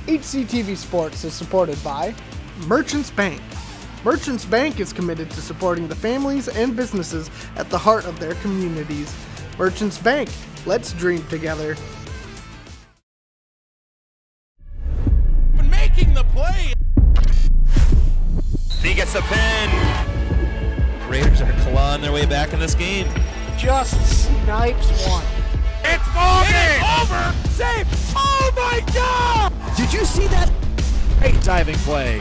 HCTV Sports is supported by Merchants Bank. Merchants Bank is committed to supporting the families and businesses at the heart of their communities. Merchants Bank, let's dream together. Making the play. He gets the pin. Raiders are clawing their way back in this game. Just snipes one. It's over. Safe. Oh my God! Did you see that? Great diving play.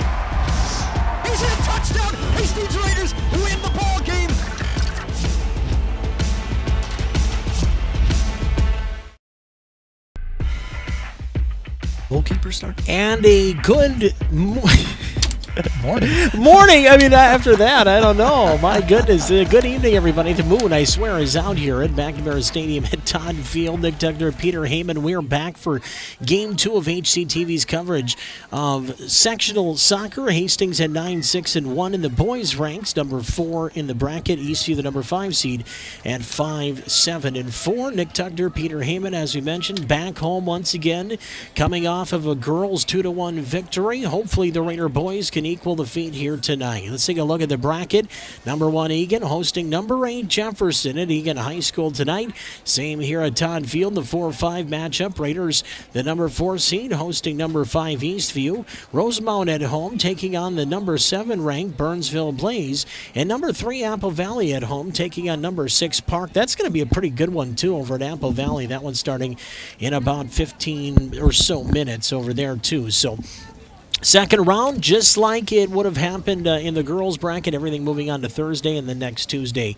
He's hit a touchdown. Hastings Raiders win the ball game. Goalkeeper start. And a good Morning. I mean, after that, I don't know. My goodness. Good evening, everybody. The moon, I swear, is out here at McNamara Stadium at Todd Field. Nick Tucker, Peter Heyman. We are back for Game 2 of HCTV's coverage of sectional soccer. Hastings at 9-6-1 in the boys' ranks. Number 4 in the bracket. Eastview, the number 5 seed, at 5-7-4. Nick Tucker, Peter Heyman, as we mentioned, back home once again, coming off of a girls' 2-1 victory. Hopefully, the Raider boys can equal the feat here tonight. Let's take a look at the bracket. Number 1 Egan hosting number 8 Jefferson at Egan High School tonight. Same here at Todd Field, the 4-5 matchup. Raiders, the number 4 seed, hosting number 5 Eastview. Rosemount at home taking on the number 7 ranked Burnsville Blaze. And number 3 Apple Valley at home taking on number 6 Park. That's going to be a pretty good one too over at Apple Valley. That one's starting in about 15 or so minutes over there too. So second round, just like it would have happened in the girls' bracket, everything moving on to Thursday and the next Tuesday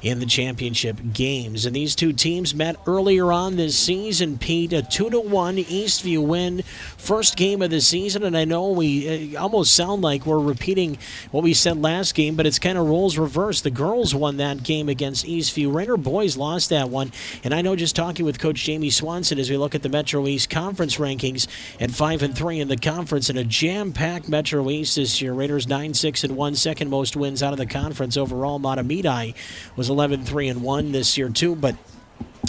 in the championship games. And these two teams met earlier on this season, Pete, a 2-1 Eastview win, first game of the season. And I know we almost sound like we're repeating what we said last game, but it's kind of roles reversed. The girls won that game against Eastview. Raider boys lost that one. And I know, just talking with Coach Jamie Swanson as we look at the Metro East Conference rankings at 5-3 in the conference, and a jam-packed Metro East this year. Raiders 9-6-1, second most wins out of the conference overall. Matamidi was 11-3-1 this year too, but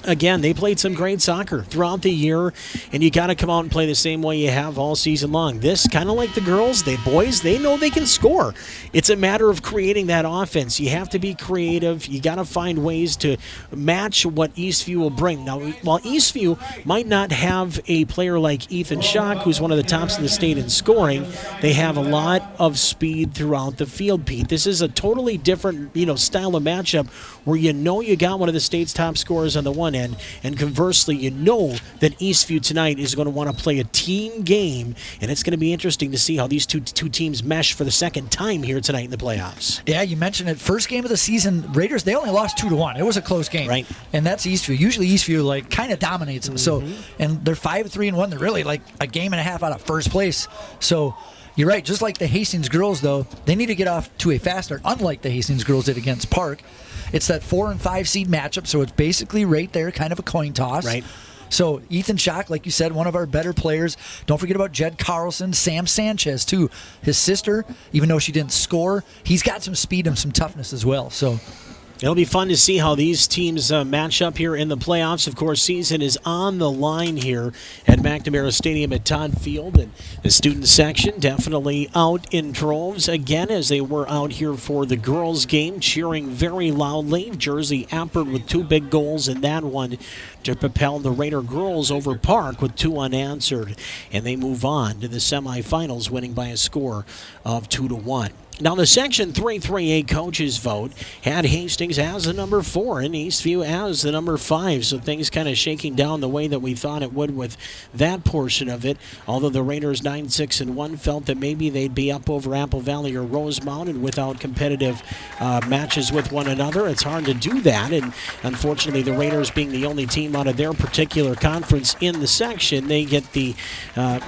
again, they played some great soccer throughout the year, and you got to come out and play the same way you have all season long. This, kind of like the girls, boys, they know they can score. It's a matter of creating that offense. You have to be creative. You got to find ways to match what Eastview will bring. Now, while Eastview might not have a player like Ethan Schock, who's one of the tops in the state in scoring, they have a lot of speed throughout the field, Pete. This is a totally different, style of matchup where you got one of the state's top scorers on the one end, and conversely, you know that Eastview tonight is going to want to play a team game, and it's going to be interesting to see how these two teams mesh for the second time here tonight in the playoffs. Yeah, you mentioned it. First game of the season, Raiders, they only lost 2-1. It was a close game. Right. And that's Eastview. Usually Eastview kind of dominates them. So, and they're 5-3-1. They're really like a game and a half out of first place. So you're right. Just like the Hastings girls, though, they need to get off to a fast start, unlike the Hastings girls did against Park. It's that 4 and 5 seed matchup, so it's basically right there, kind of a coin toss. Right. So Ethan Schock, like you said, one of our better players. Don't forget about Jed Carlson, Sam Sanchez, too. His sister, even though she didn't score, he's got some speed and some toughness as well. So it'll be fun to see how these teams match up here in the playoffs. Of course, season is on the line here at McNamara Stadium at Todd Field. And the student section definitely out in droves again, as they were out here for the girls' game, cheering very loudly. Jersey Appert with 2 big goals in that one to propel the Raider girls over Park with 2 unanswered. And they move on to the semifinals, winning by a score of 2-1. Now, the Section 338 coaches vote had Hastings as the number 4 and Eastview as the number 5. So things kind of shaking down the way that we thought it would with that portion of it. Although the Raiders 9-6-1 felt that maybe they'd be up over Apple Valley or Rosemount and without competitive matches with one another. It's hard to do that. And unfortunately, the Raiders being the only team out of their particular conference in the section, they get the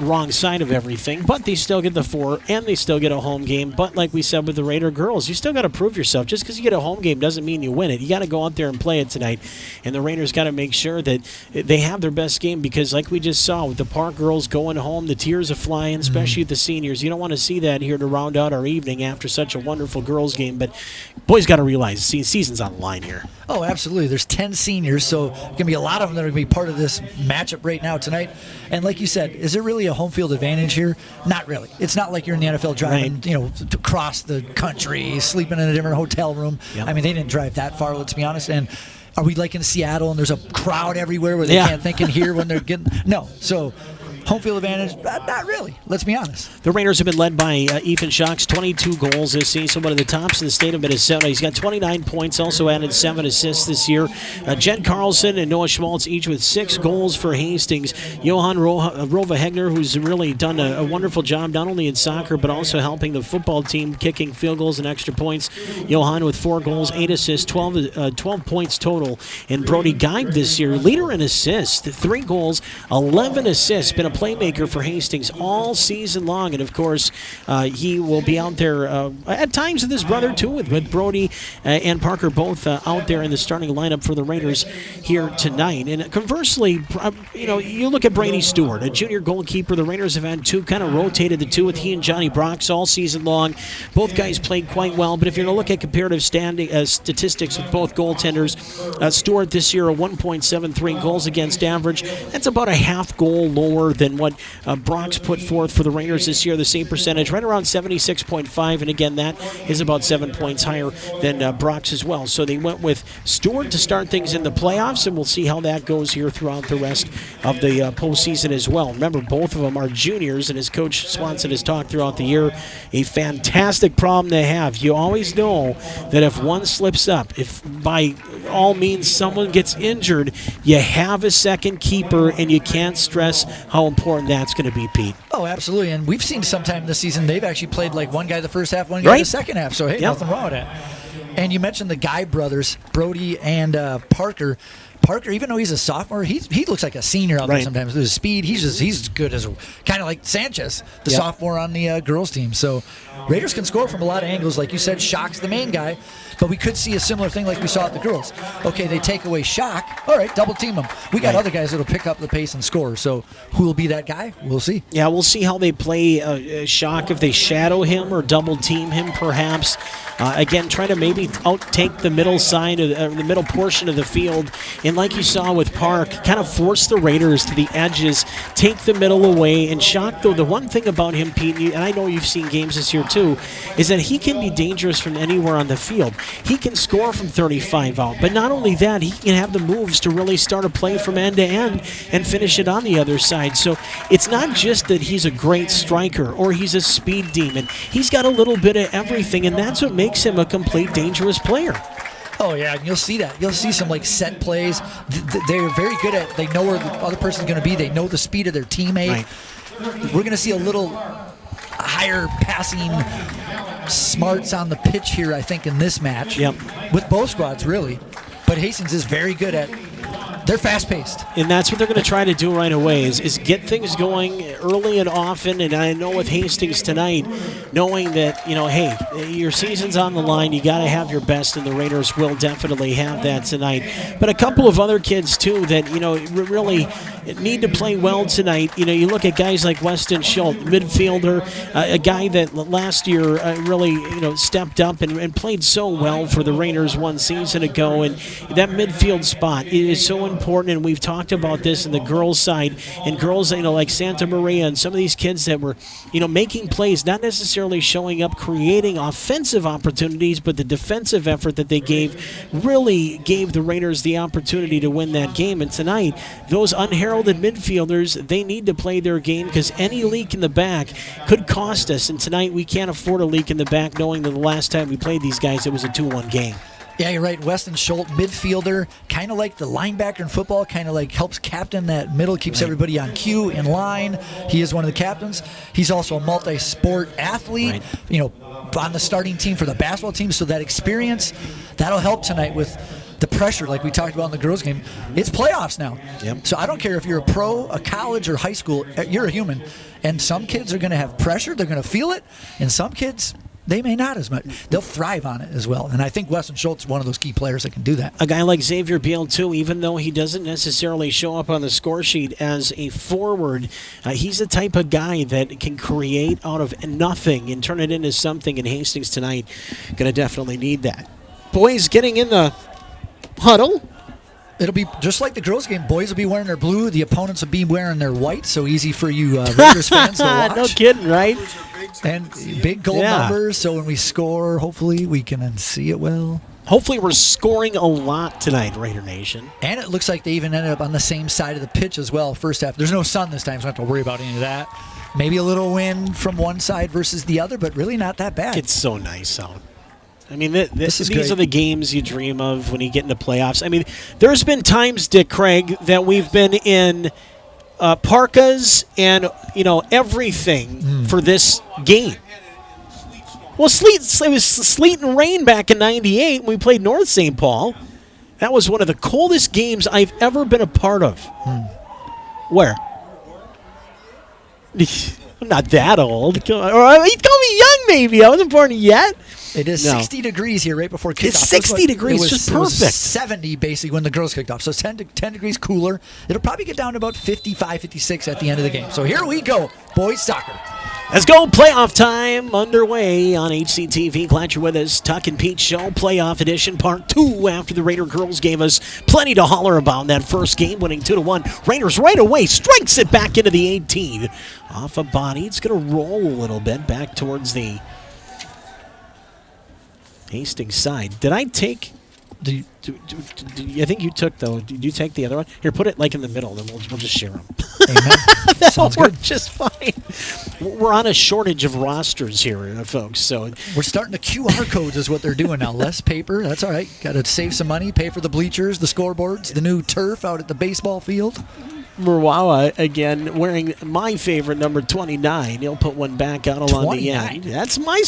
wrong side of everything. But they still get the 4 and they still get a home game. But like we said with the Raider girls, you still got to prove yourself. Just because you get a home game doesn't mean you win it. You got to go out there and play it tonight, and the Raiders got to make sure that they have their best game, because like we just saw with the Park girls going home, the tears are flying, especially the seniors. You don't want to see that here to round out our evening after such a wonderful girls game, but boys got to realize the season's on the line here. Oh, absolutely. There's 10 seniors, so there's going to be a lot of them that are going to be part of this matchup right now tonight. And like you said, is there really a home field advantage here? Not really. It's not like you're in the NFL driving, across the country, sleeping in a different hotel room. Yep. I mean, they didn't drive that far, let's be honest. And are we like in Seattle and there's a crowd everywhere where they can't think and hear when they're getting... No. So... home field advantage? Not really. Let's be honest. The Raiders have been led by Ethan Schock's 22 goals this season, one of the tops in the state of Minnesota. He's got 29 points, also added 7 assists this year. Jed Carlson and Noah Schmaltz each with 6 goals for Hastings. Johan Rova Hegner, who's really done a wonderful job, not only in soccer, but also helping the football team, kicking field goals and extra points. Johan with 4 goals, 8 assists, 12 points total. And Brody Geib this year, leader in assists, 3 goals, 11 assists. Been a playmaker for Hastings all season long, and of course he will be out there at times with his brother too, with Brody and Parker both out there in the starting lineup for the Raiders here tonight. And conversely, you look at Brady Stewart, a junior goalkeeper. The Raiders have had 2, kind of rotated the 2 with he and Johnny Brox all season long. Both guys played quite well, but if you're going to look at comparative statistics with both goaltenders, Stewart this year a 1.73 goals against average. That's about a half goal lower than what Brox put forth for the Raiders this year. The same percentage, right around 76.5, and again, that is about 7 points higher than Brox as well. So they went with Stewart to start things in the playoffs, and we'll see how that goes here throughout the rest of the postseason as well. Remember, both of them are juniors, and as Coach Swanson has talked throughout the year, a fantastic problem to have. You always know that if one slips up, if by all means someone gets injured, you have a second keeper, and you can't stress how important that's going to be, Pete. Oh, absolutely. And we've seen sometime this season they've actually played like one guy the first half, one guy the second half. So, hey, nothing wrong with that. And you mentioned the Guy brothers, Brody and Parker. Parker, even though he's a sophomore, he looks like a senior out there sometimes. With his speed, he's as good as kind of like Sanchez, the sophomore on the girls team. So Raiders can score from a lot of angles. Like you said, Schock's the main guy, but we could see a similar thing like we saw at the girls. Okay, they take away Schock. All right, double team him. We got other guys that'll pick up the pace and score. So who will be that guy? We'll see. Yeah, we'll see how they play Schock, if they shadow him or double team him perhaps. Again, try to maybe outtake the middle side of the middle portion of the field, and like you saw with Park, kind of force the Raiders to the edges, take the middle away. And Schock, though, the one thing about him, Pete, and I know you've seen games this year too, is that he can be dangerous from anywhere on the field. He can score from 35 out, but not only that, he can have the moves to really start a play from end to end and finish it on the other side. So it's not just that he's a great striker or he's a speed demon. He's got a little bit of everything, and that's what makes him a complete dangerous player. Oh, yeah, and you'll see that. You'll see some, like, set plays. They're very good at, they know where the other person's going to be. They know the speed of their teammate. We're going to see a little higher passing smarts on the pitch here, I think, in this match. With both squads, really. But Hastings is very good at They're fast-paced. And that's what they're going to try to do right away is get things going early and often. And I know with Hastings tonight, knowing that, hey, your season's on the line, you got to have your best, and the Raiders will definitely have that tonight. But a couple of other kids, too, that, really need to play well tonight. You look at guys like Weston Schultz, midfielder, a guy that last year really, stepped up and played so well for the Raiders one season ago. And that midfield spot is so important, and we've talked about this in the girls' side, and girls, like Santa Maria and some of these kids that were, making plays, not necessarily showing up, creating offensive opportunities, but the defensive effort that they gave really gave the Raiders the opportunity to win that game. And tonight, those unheralded midfielders, they need to play their game, because any leak in the back could cost us. And tonight, we can't afford a leak in the back, knowing that the last time we played these guys, it was a 2-1 game. Yeah, you're right. Weston Schultz, midfielder, kind of like the linebacker in football, kind of like helps captain that middle, keeps everybody on cue, in line. He is one of the captains. He's also a multi-sport athlete, on the starting team for the basketball team. So that experience, that'll help tonight with the pressure, like we talked about in the girls' game. It's playoffs now. Yep. So I don't care if you're a pro, a college, or high school, you're a human. And some kids are going to have pressure. They're going to feel it. And some kids, they may not as much. They'll thrive on it as well. And I think Weston Schultz is one of those key players that can do that. A guy like Xavier Beal, too, even though he doesn't necessarily show up on the score sheet as a forward, he's the type of guy that can create out of nothing and turn it into something. And Hastings tonight going to definitely need that. Boys getting in the huddle. It'll be just like the girls' game. Boys will be wearing their blue. The opponents will be wearing their white. So easy for you Raiders fans to watch. No kidding, right? And big goal numbers. So when we score, hopefully we can see it well. Hopefully we're scoring a lot tonight, Raider Nation. And it looks like they even ended up on the same side of the pitch as well. First half. There's no sun this time, so I don't have to worry about any of that. Maybe a little wind from one side versus the other, but really not that bad. It's so nice out. I mean, these great. are the games you dream of when you get into playoffs. I mean, there's been times, Dick Craig, that we've been in parkas and, everything for this game. Well, it was sleet and rain back in '98 when we played North St. Paul. That was one of the coldest games I've ever been a part of. Where? I'm not that old. Or you call me young, maybe. I wasn't born yet. It is 60 degrees here right before kickoff. It's 60 degrees, just perfect. It was 70 basically when the girls kicked off. So 10 degrees cooler. It'll probably get down to about 55, 56 at the end of the game. So here we go, boys soccer. Let's go. Playoff time underway on HCTV. Glad you're with us. Tuck and Pete Show, Playoff Edition, Part 2, after the Raider girls gave us plenty to holler about in that first game, winning 2-1. Raiders right away strikes it back into the 18. Off a body. It's going to roll a little bit back towards the Hastings side. Did I take... I think you took, though. Did you take the other one? Here, put it like in the middle, and we'll just share them. Amen. Sounds good. Just fine. We're on a shortage of rosters here, folks. So we're starting to QR codes is what they're doing now. Less paper. That's all right. Got to save some money, pay for the bleachers, the scoreboards, the new turf out at the baseball field. Murwawa, again, wearing my favorite number 29. He'll put one back out along the end. That's my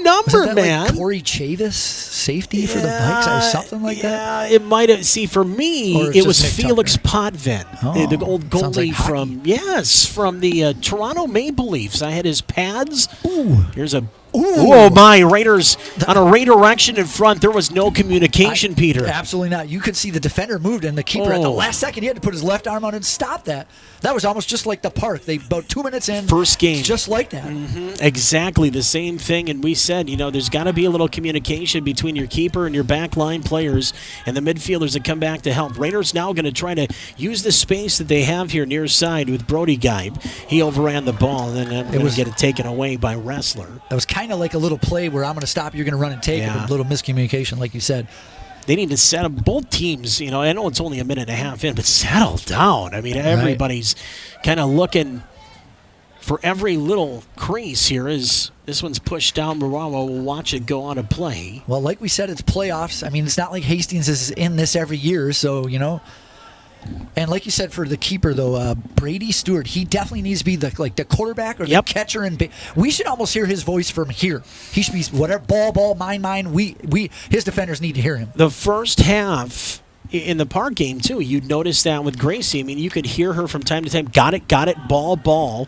number, Isn't that man. Like Corey Chavis, safety for the Vikes or something like that? Yeah, it might have. See, for me, it was Felix Potvin, the old goalie from the Toronto Maple Leafs. I had his pads. Ooh. Here's a... Oh, my. Raiders on a redirection in front. There was no communication, Peter. Absolutely not. You could see the defender moved, and the keeper at the last second, he had to put his left arm out and stop that. That was almost just like the park. They about 2 minutes in. First game. Just like that. Mm-hmm. Exactly the same thing. And we said, there's got to be a little communication between your keeper and your back line players and the midfielders that come back to help. Raiders now going to try to use the space that they have here near side with Brody Geib. He overran the ball, and then it was get it taken away by Wrestler. That was kind of like a little play where I'm going to stop, you're going to run and take it. A little miscommunication, like you said. They need to settle both teams. I know it's only a minute and a half in, but settle down. I mean, everybody's kind of looking for every little crease here as this one's pushed down. Murawa will watch it go on a play. Well, like we said, it's playoffs. I mean, it's not like Hastings is in this every year, so, And like you said, for the keeper, though, Brady Stewart, he definitely needs to be the quarterback or the catcher. And we should almost hear his voice from here. He should be whatever, ball, mine. His defenders need to hear him. The first half, in the park game, too, you'd notice that with Gracie. I mean, you could hear her from time to time. Got it, ball.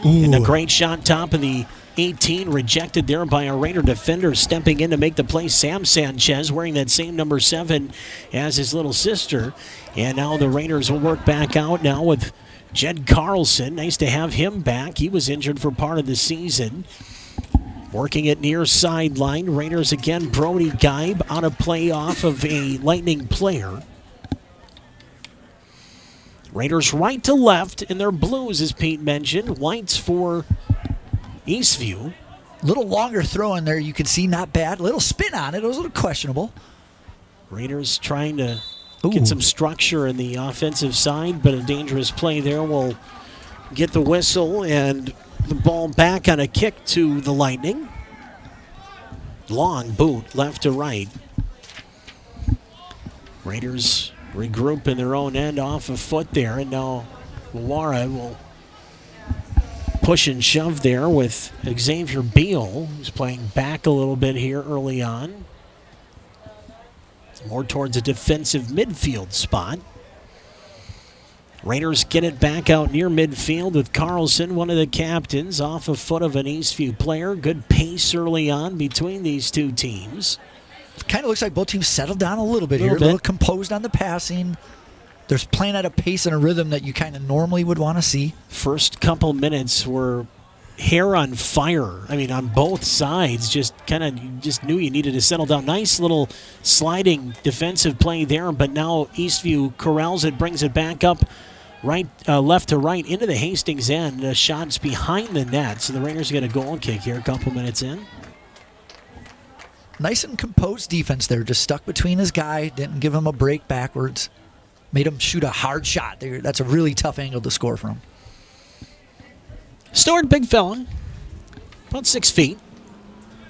And a great shot top of the 18, rejected there by a Raider defender. Stepping in to make the play, Sam Sanchez, wearing that same number 7 as his little sister. And now the Raiders will work back out now with Jed Carlson. Nice to have him back. He was injured for part of the season. Working it near sideline. Raiders again, Brody Geib on a play off of a Lightning player. Raiders right to left in their blues, as Pete mentioned. Whites for Eastview. Little longer throw in there, you can see, not bad. Little spin on it. It was a little questionable. Raiders trying to get some structure in the offensive side, but a dangerous play there will get the whistle and the ball back on a kick to the Lightning. Long boot left to right. Raiders regroup in their own end off a foot there, and now Wara will push and shove there with Xavier Beal, who's playing back a little bit here early on. More towards a defensive midfield spot. Raiders get it back out near midfield with Carlson, one of the captains, off a foot of an Eastview player. Good pace early on between these two teams. Kind of looks like both teams settled down a little bit here. A little composed on the passing. They're playing at a pace and a rhythm that you kind of normally would want to see. First couple minutes were hair on fire. I mean, on both sides, you just knew you needed to settle down. Nice little sliding defensive play there, but now Eastview corrals it, brings it back up left to right into the Hastings end. Shots behind the net, so the Raiders get a goal kick here a couple minutes in. Nice and composed defense there. Just stuck between his guy, didn't give him a break backwards. Made him shoot a hard shot. That's a really tough angle to score from. Stewart, big fella, about 6 feet.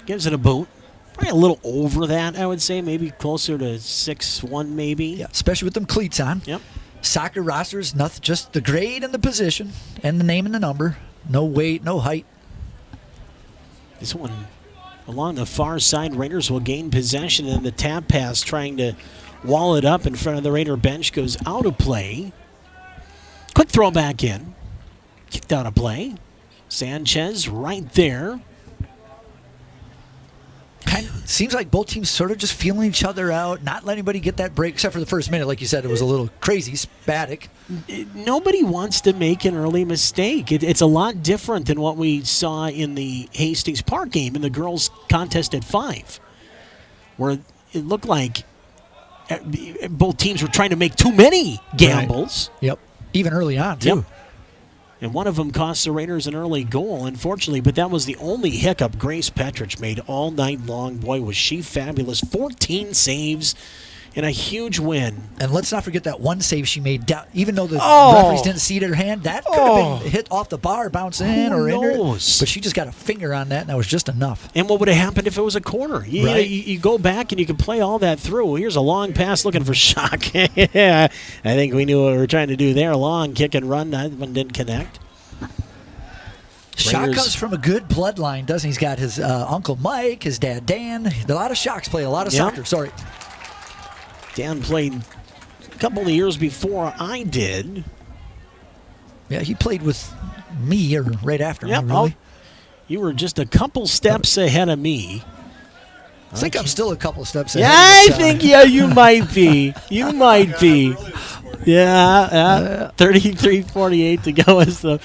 Gives it a boot. Probably a little over that, I would say. Maybe closer to 6'1", maybe. Yeah, especially with them cleats on. Yep. Soccer rosters, nothing, just the grade and the position and the name and the number. No weight, no height. This one along the far side. Raiders will gain possession, and the tap pass trying to wall it up in front of the Raider bench goes out of play. Quick throw back in. Kicked out of play. Sanchez right there. Kind of seems like both teams sort of just feeling each other out, not letting anybody get that break, except for the first minute. Like you said, it was a little crazy, spatic. Nobody wants to make an early mistake. It's a lot different than what we saw in the Hastings Park game in the girls' contest at 5, where it looked like both teams were trying to make too many gambles. Right. Yep, even early on, too. Yep. And one of them cost the Raiders an early goal, unfortunately, but that was the only hiccup Grace Petrich made all night long. Boy, was she fabulous. 14 saves in a huge win. And let's not forget that one save she made, even though the referees didn't see it in her hand. That could have been hit off the bar, bounce in or in her. But she just got a finger on that, and that was just enough. And what would have happened if it was a corner? You go back and you can play all that through. Here's a long pass looking for Shock. Yeah, I think we knew what we were trying to do there. Long kick and run. That one didn't connect. Shock comes from a good bloodline, doesn't he? He's got his Uncle Mike, his dad Dan. A lot of Shocks play a lot of soccer. Sorry. Dan played a couple of years before I did. Yeah, he played with me or right after me, really. You were just a couple steps ahead of me. I think I'm still a couple of steps ahead. Yeah, I think, you might be. You might be. Yeah, 33-48 to go as the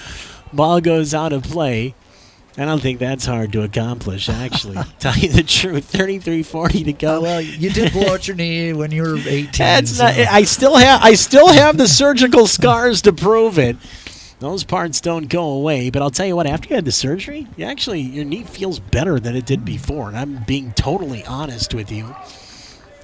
ball goes out of play. I don't think that's hard to accomplish, actually. Tell you the truth, 33-40 to go. Well, you did blow out your knee when you were 18. That's not, I still have the surgical scars to prove it. Those parts don't go away. But I'll tell you what, after you had the surgery, your knee feels better than it did before. And I'm being totally honest with you.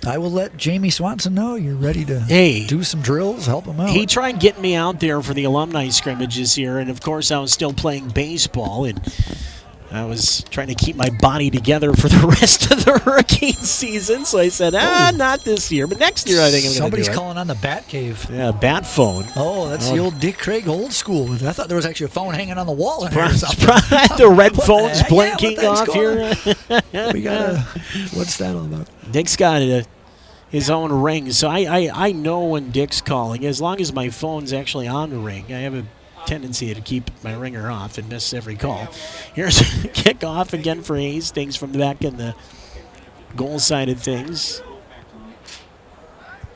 I will let Jamie Swanson know you're ready to do some drills, help him out. He tried getting me out there for the alumni scrimmages here, and of course I was still playing baseball, and I was trying to keep my body together for the rest of the hurricane season, so I said, not this year, but next year I think I'm going to do it. Somebody's calling on the Bat Cave. Yeah, Bat phone. Oh, that's the old Dick Craig old school. I thought there was actually a phone hanging on the wall in here or something. The red phone's blinking off here. We got what's that all about? Dick's got his own ring. So I know when Dick's calling. As long as my phone's actually on the ring, I have a tendency to keep my ringer off and miss every call. Here's a kickoff again for Hastings from the back in the goal side of things.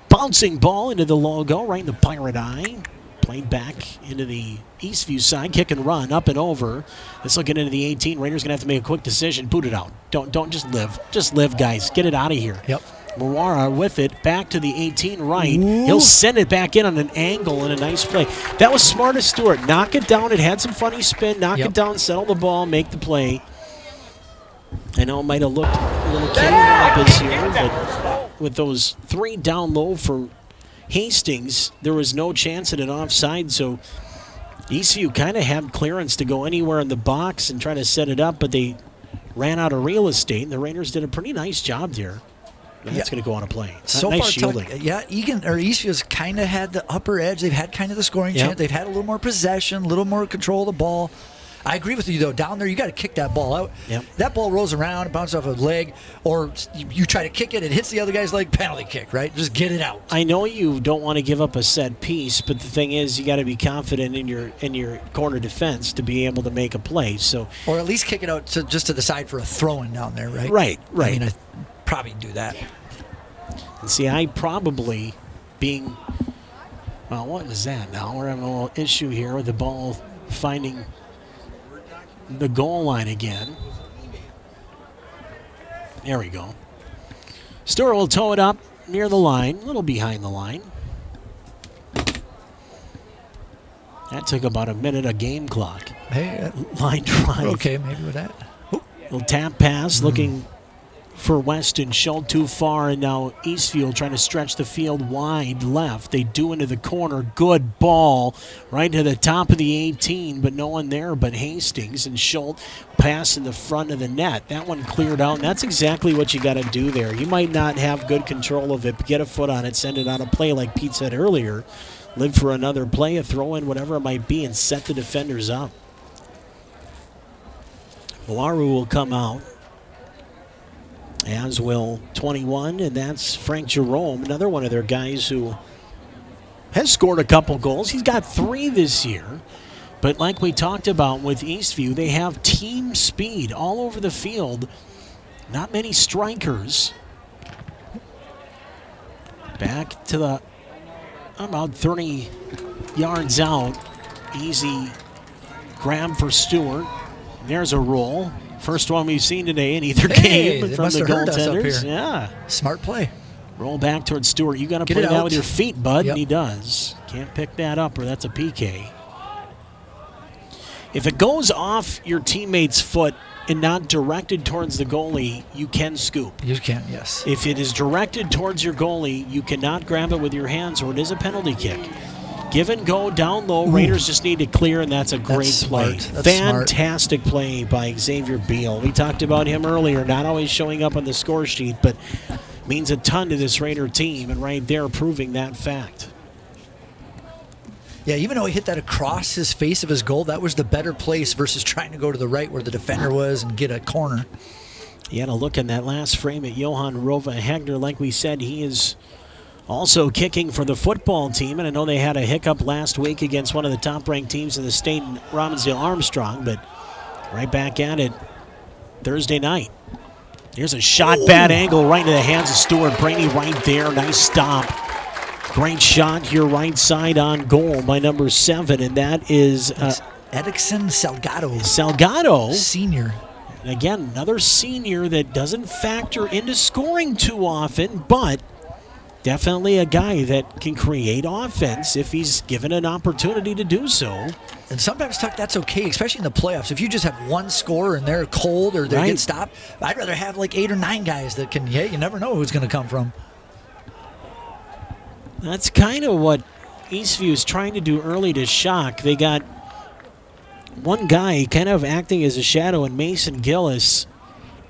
Bouncing ball into the logo, right in the Pirate eye. Played back into the Eastview side, kick and run, up and over. This will get into the 18. Raiders gonna have to make a quick decision. Boot it out. Don't just live. Just live, guys. Get it out of here. Yep. Moara with it, back to the 18 right. Ooh. He'll send it back in on an angle and a nice play. That was smart of Stewart. Knock it down. It had some funny spin. Knock it down, settle the ball, make the play. I know it might have looked a little candy here, but with those 3 down low for Hastings, there was no chance at an offside, so Eastview kind of had clearance to go anywhere in the box and try to set it up, but they ran out of real estate, and the Raiders did a pretty nice job there. That's going to go on a play. So nice far, shielding. Eastview's kind of had the upper edge. They've had kind of the scoring chance. They've had a little more possession, a little more control of the ball. I agree with you, though. Down there, you got to kick that ball out. Yep. That ball rolls around, it bounces off a leg, or you try to kick it, it hits the other guy's leg, penalty kick, right? Just get it out. I know you don't want to give up a set piece, but the thing is, you got to be confident in your corner defense to be able to make a play. So, or at least kick it out just to the side for a throw-in down there, right? Right. I mean, I probably do that. And see, I probably being, well, what was that now? We're having a little issue here with the ball finding the goal line again. There we go. Stewart will tow it up near the line, a little behind the line. That took about a minute of game clock. Hey, line drive. Okay, maybe with that. Little tap pass, looking for Weston, shelled too far, and now Eastview trying to stretch the field wide left. They do into the corner. Good ball right to the top of the 18, but no one there but Hastings, and Schultz pass in the front of the net. That one cleared out, and that's exactly what you got to do there. You might not have good control of it, but get a foot on it, send it on a play like Pete said earlier. Live for another play, a throw-in, whatever it might be, and set the defenders up. Malaru will come out, as will 21, and that's Frank Jerome, another one of their guys who has scored a couple goals. He's got 3 this year, but like we talked about with Eastview, they have team speed all over the field. Not many strikers. Back to the about 30 yards out. Easy grab for Stewart. There's a roll. First one we've seen today in either game from the goaltenders. Yeah. Smart play. Roll back towards Stewart. You got to play that with your feet, bud, and he does. Can't pick that up, or that's a PK. If it goes off your teammate's foot and not directed towards the goalie, you can scoop. You can, yes. If it is directed towards your goalie, you cannot grab it with your hands, or it is a penalty kick. Give and go down low. Raiders just need to clear, and that's a great play. Fantastic play by Xavier Beal. We talked about him earlier, not always showing up on the score sheet, but means a ton to this Raider team, and right there proving that fact. Yeah, even though he hit that across his face of his goal, that was the better place versus trying to go to the right where the defender was and get a corner. You had a look in that last frame at Johan Rova Hegner. Like we said, he is also kicking for the football team, and I know they had a hiccup last week against one of the top-ranked teams in the state, Robbinsdale Armstrong, but right back at it Thursday night. Here's a shot, bad angle, right into the hands of Stewart. Brady right there, nice stop. Great shot here right side on goal by number 7, and that is Edixon Salgado. Salgado. Senior. Again, another senior that doesn't factor into scoring too often, but definitely a guy that can create offense if he's given an opportunity to do so. And sometimes, Tuck, that's okay, especially in the playoffs. If you just have one scorer and they're cold or they get stopped, I'd rather have like 8 or 9 guys that can, you never know who's going to come from. That's kind of what Eastview is trying to do early to shock. They got one guy kind of acting as a shadow in Mason Gillis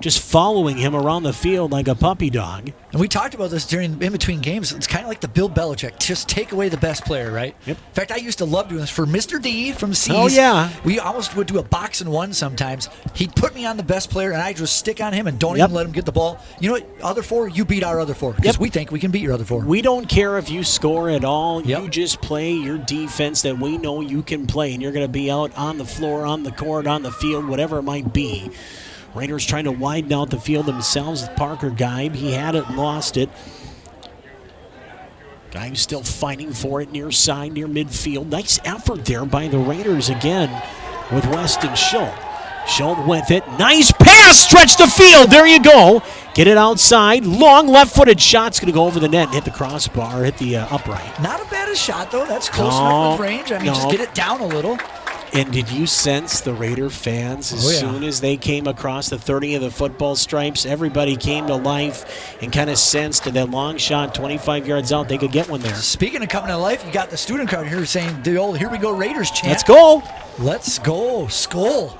just following him around the field like a puppy dog. And we talked about this in between games. It's kind of like the Bill Belichick. Just take away the best player, right? Yep. In fact, I used to love doing this for Mr. D from C's. Oh, yeah. We almost would do a box and one sometimes. He'd put me on the best player, and I'd just stick on him and don't even let him get the ball. You know what? Other four, you beat our other four. Because we think we can beat your other four. We don't care if you score at all. Yep. You just play your defense that we know you can play, and you're going to be out on the floor, on the court, on the field, whatever it might be. Raiders trying to widen out the field themselves with Parker Geib. He had it and lost it. Geib still fighting for it near side, near midfield. Nice effort there by the Raiders again with Weston Schultz. Schultz with it. Nice pass. Stretch the field. There you go. Get it outside. Long left-footed shot's going to go over the net and hit the crossbar, hit the upright. Not a bad shot, though. That's close enough with range. I mean, just get it down a little. And did you sense the Raider fans as soon as they came across the 30 of the football stripes? Everybody came to life and kind of sensed that long shot 25 yards out, they could get one there. Speaking of coming to life, you got the student crowd here saying the old "Here we go Raiders" chant. Let's go. Let's go. Skull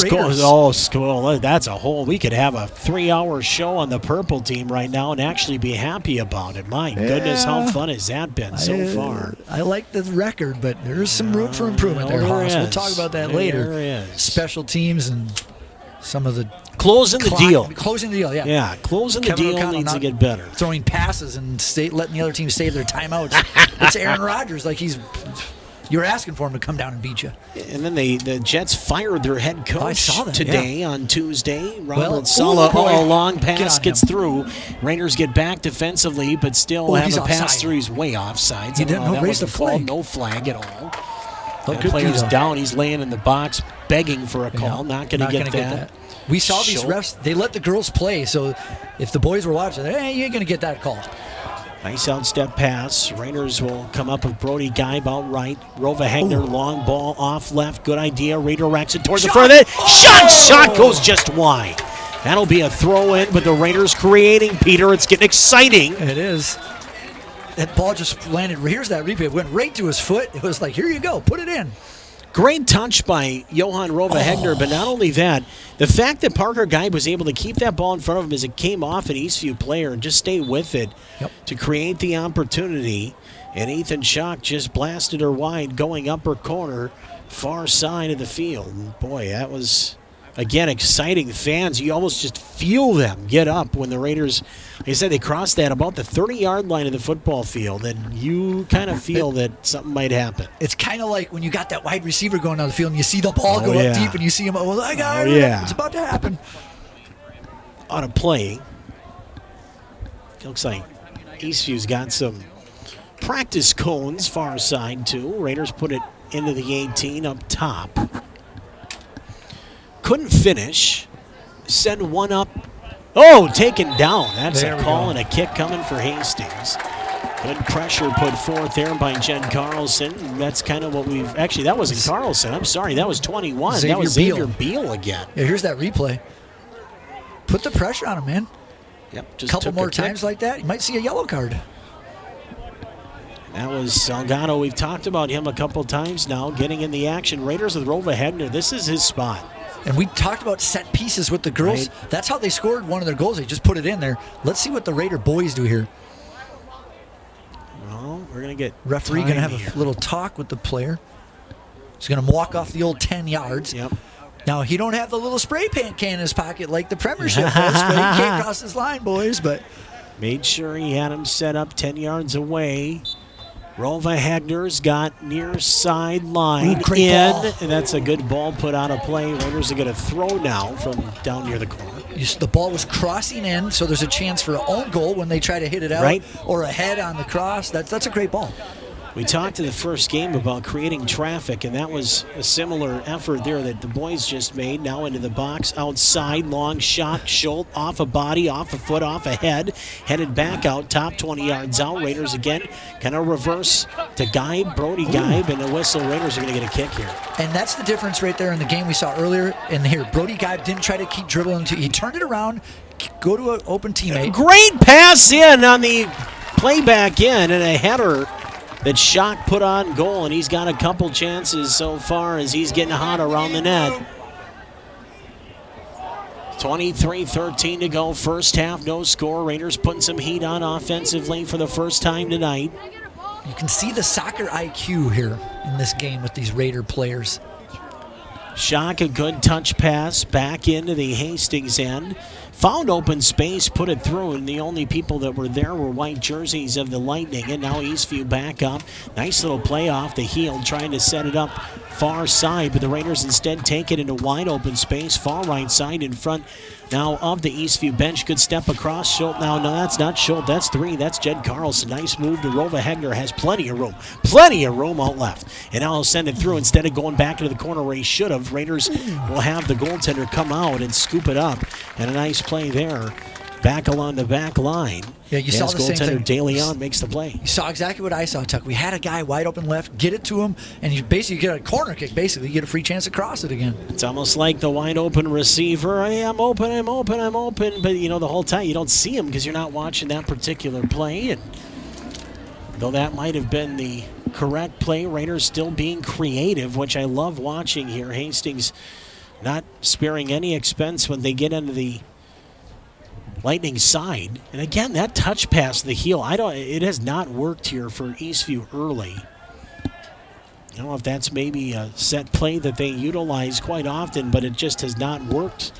Raiders. Oh, Skull. That's a whole. We could have a 3-hour show on the purple team right now and actually be happy about it. My goodness, how fun has that been so far? I like the record, but there's some room for improvement there, Hoss. We'll talk about that later. There is. Special teams and some of the closing the deal. Closing the deal, yeah. Yeah, closing the Kevin deal O'Connell needs to not get better. Throwing passes and letting the other team save their timeouts. It's Aaron Rodgers, like you were asking for him to come down and beat you. And then the Jets fired their head coach today on Tuesday. Robert Saleh, a long pass gets through. Raiders get back defensively, but still have a pass through. He's way offside. He didn't raise the flag. No flag at all. The player's down. He's laying in the box begging for a call. Not going to get that. We saw these refs. They let the girls play, so if the boys were watching, you ain't going to get that call. Nice outstep pass. Raiders will come up with Brody Geib out right. Rova Hegner, long ball off left. Good idea. Redirects it towards the further. Shot goes just wide. That'll be a throw in, but the Raiders creating, Peter. It's getting exciting. It is. That ball just landed. Here's that replay. It went right to his foot. It was like, here you go. Put it in. Great touch by Johan Rova Hegner, but not only that, the fact that Parker Geib was able to keep that ball in front of him as it came off an Eastview player and just stay with it to create the opportunity. And Ethan Schock just blasted her wide, going upper corner, far side of the field. Boy, that was, again, exciting. Fans, you almost just feel them get up when the Raiders, like I said, they crossed that about the 30-yard line of the football field, and you kind of feel that something might happen. It's kind of like when you got that wide receiver going down the field and you see the ball go up deep and you see him, I got it. It's about to happen. On a play, looks like Eastview's got some practice cones far side too. Raiders put it into the 18 up top. Couldn't finish. Send one up. Oh, taken down. That's a call and a kick coming for Hastings. Good pressure put forth there by Jen Carlson. That's kind of what we've... Actually, that wasn't Carlson. I'm sorry. That was 21. That was Xavier Beal again. Yeah, here's that replay. Put the pressure on him, man. Yep. Just a couple more times like that, you might see a yellow card. That was Salgado. We've talked about him a couple times now, getting in the action. Raiders with Rova Hegner. This is his spot. And we talked about set pieces with the girls. Right. That's how they scored one of their goals. They just put it in there. Let's see what the Raider boys do here. Well, we're going to get referee going to have a little talk with the player. He's going to walk off the old 10 yards. Yep. Now, he don't have the little spray paint can in his pocket like the Premiership does, but he can't cross his line, boys. But made sure he had him set up 10 yards away. Rova Hegner's got near sideline in, and that's a good ball put out of play. Raiders are going to throw now from down near the corner. The ball was crossing in, so there's a chance for an own goal when they try to hit it out, or a head on the cross. That's a great ball. We talked in the first game about creating traffic, and that was a similar effort there that the boys just made. Now into the box, outside, long shot, Schultz, off a body, off a foot, off a head, headed back out, top 20 yards out. Raiders again, kind of reverse to Geib, Brody Geib, and the whistle. Raiders are going to get a kick here. And that's the difference right there in the game we saw earlier. And here, Brody Geib didn't try to keep dribbling. He turned it around, go to an open teammate. Great pass in on the playback in, and a header that Schock put on goal, and he's got a couple chances so far as he's getting hot around the net. 23-13 to go. First half, no score. Raiders putting some heat on offensively for the first time tonight. You can see the soccer IQ here in this game with these Raider players. Shock, a good touch pass back into the Hastings end. Found open space, put it through, and the only people that were there were white jerseys of the Lightning. And now Eastview back up. Nice little play off the heel, trying to set it up far side, but the Raiders instead take it into wide open space, far right side in front now of the Eastview bench. Good step across. Schultz now, no, that's not Schultz, that's three. That's Jed Carlson. Nice move to Rova Hegner, has plenty of room out left. And now he'll send it through instead of going back into the corner where he should have. Raiders will have the goaltender come out and scoop it up. And a nice play there. Back along the back line. Yeah, you saw the same thing. Goaltender De Leon makes the play. You saw exactly what I saw, Tuck. We had a guy wide open left, get it to him, and you basically get a corner kick. Basically, you get a free chance to cross it again. It's almost like the wide open receiver. Hey, I'm open. But, you know, the whole time you don't see him because you're not watching that particular play. And though that might have been the correct play, Raiders still being creative, which I love watching here. Hastings not sparing any expense when they get into the Lightning side. And again, that touch pass to the heel, it has not worked here for Eastview early. I don't know if that's maybe a set play that they utilize quite often, but it just has not worked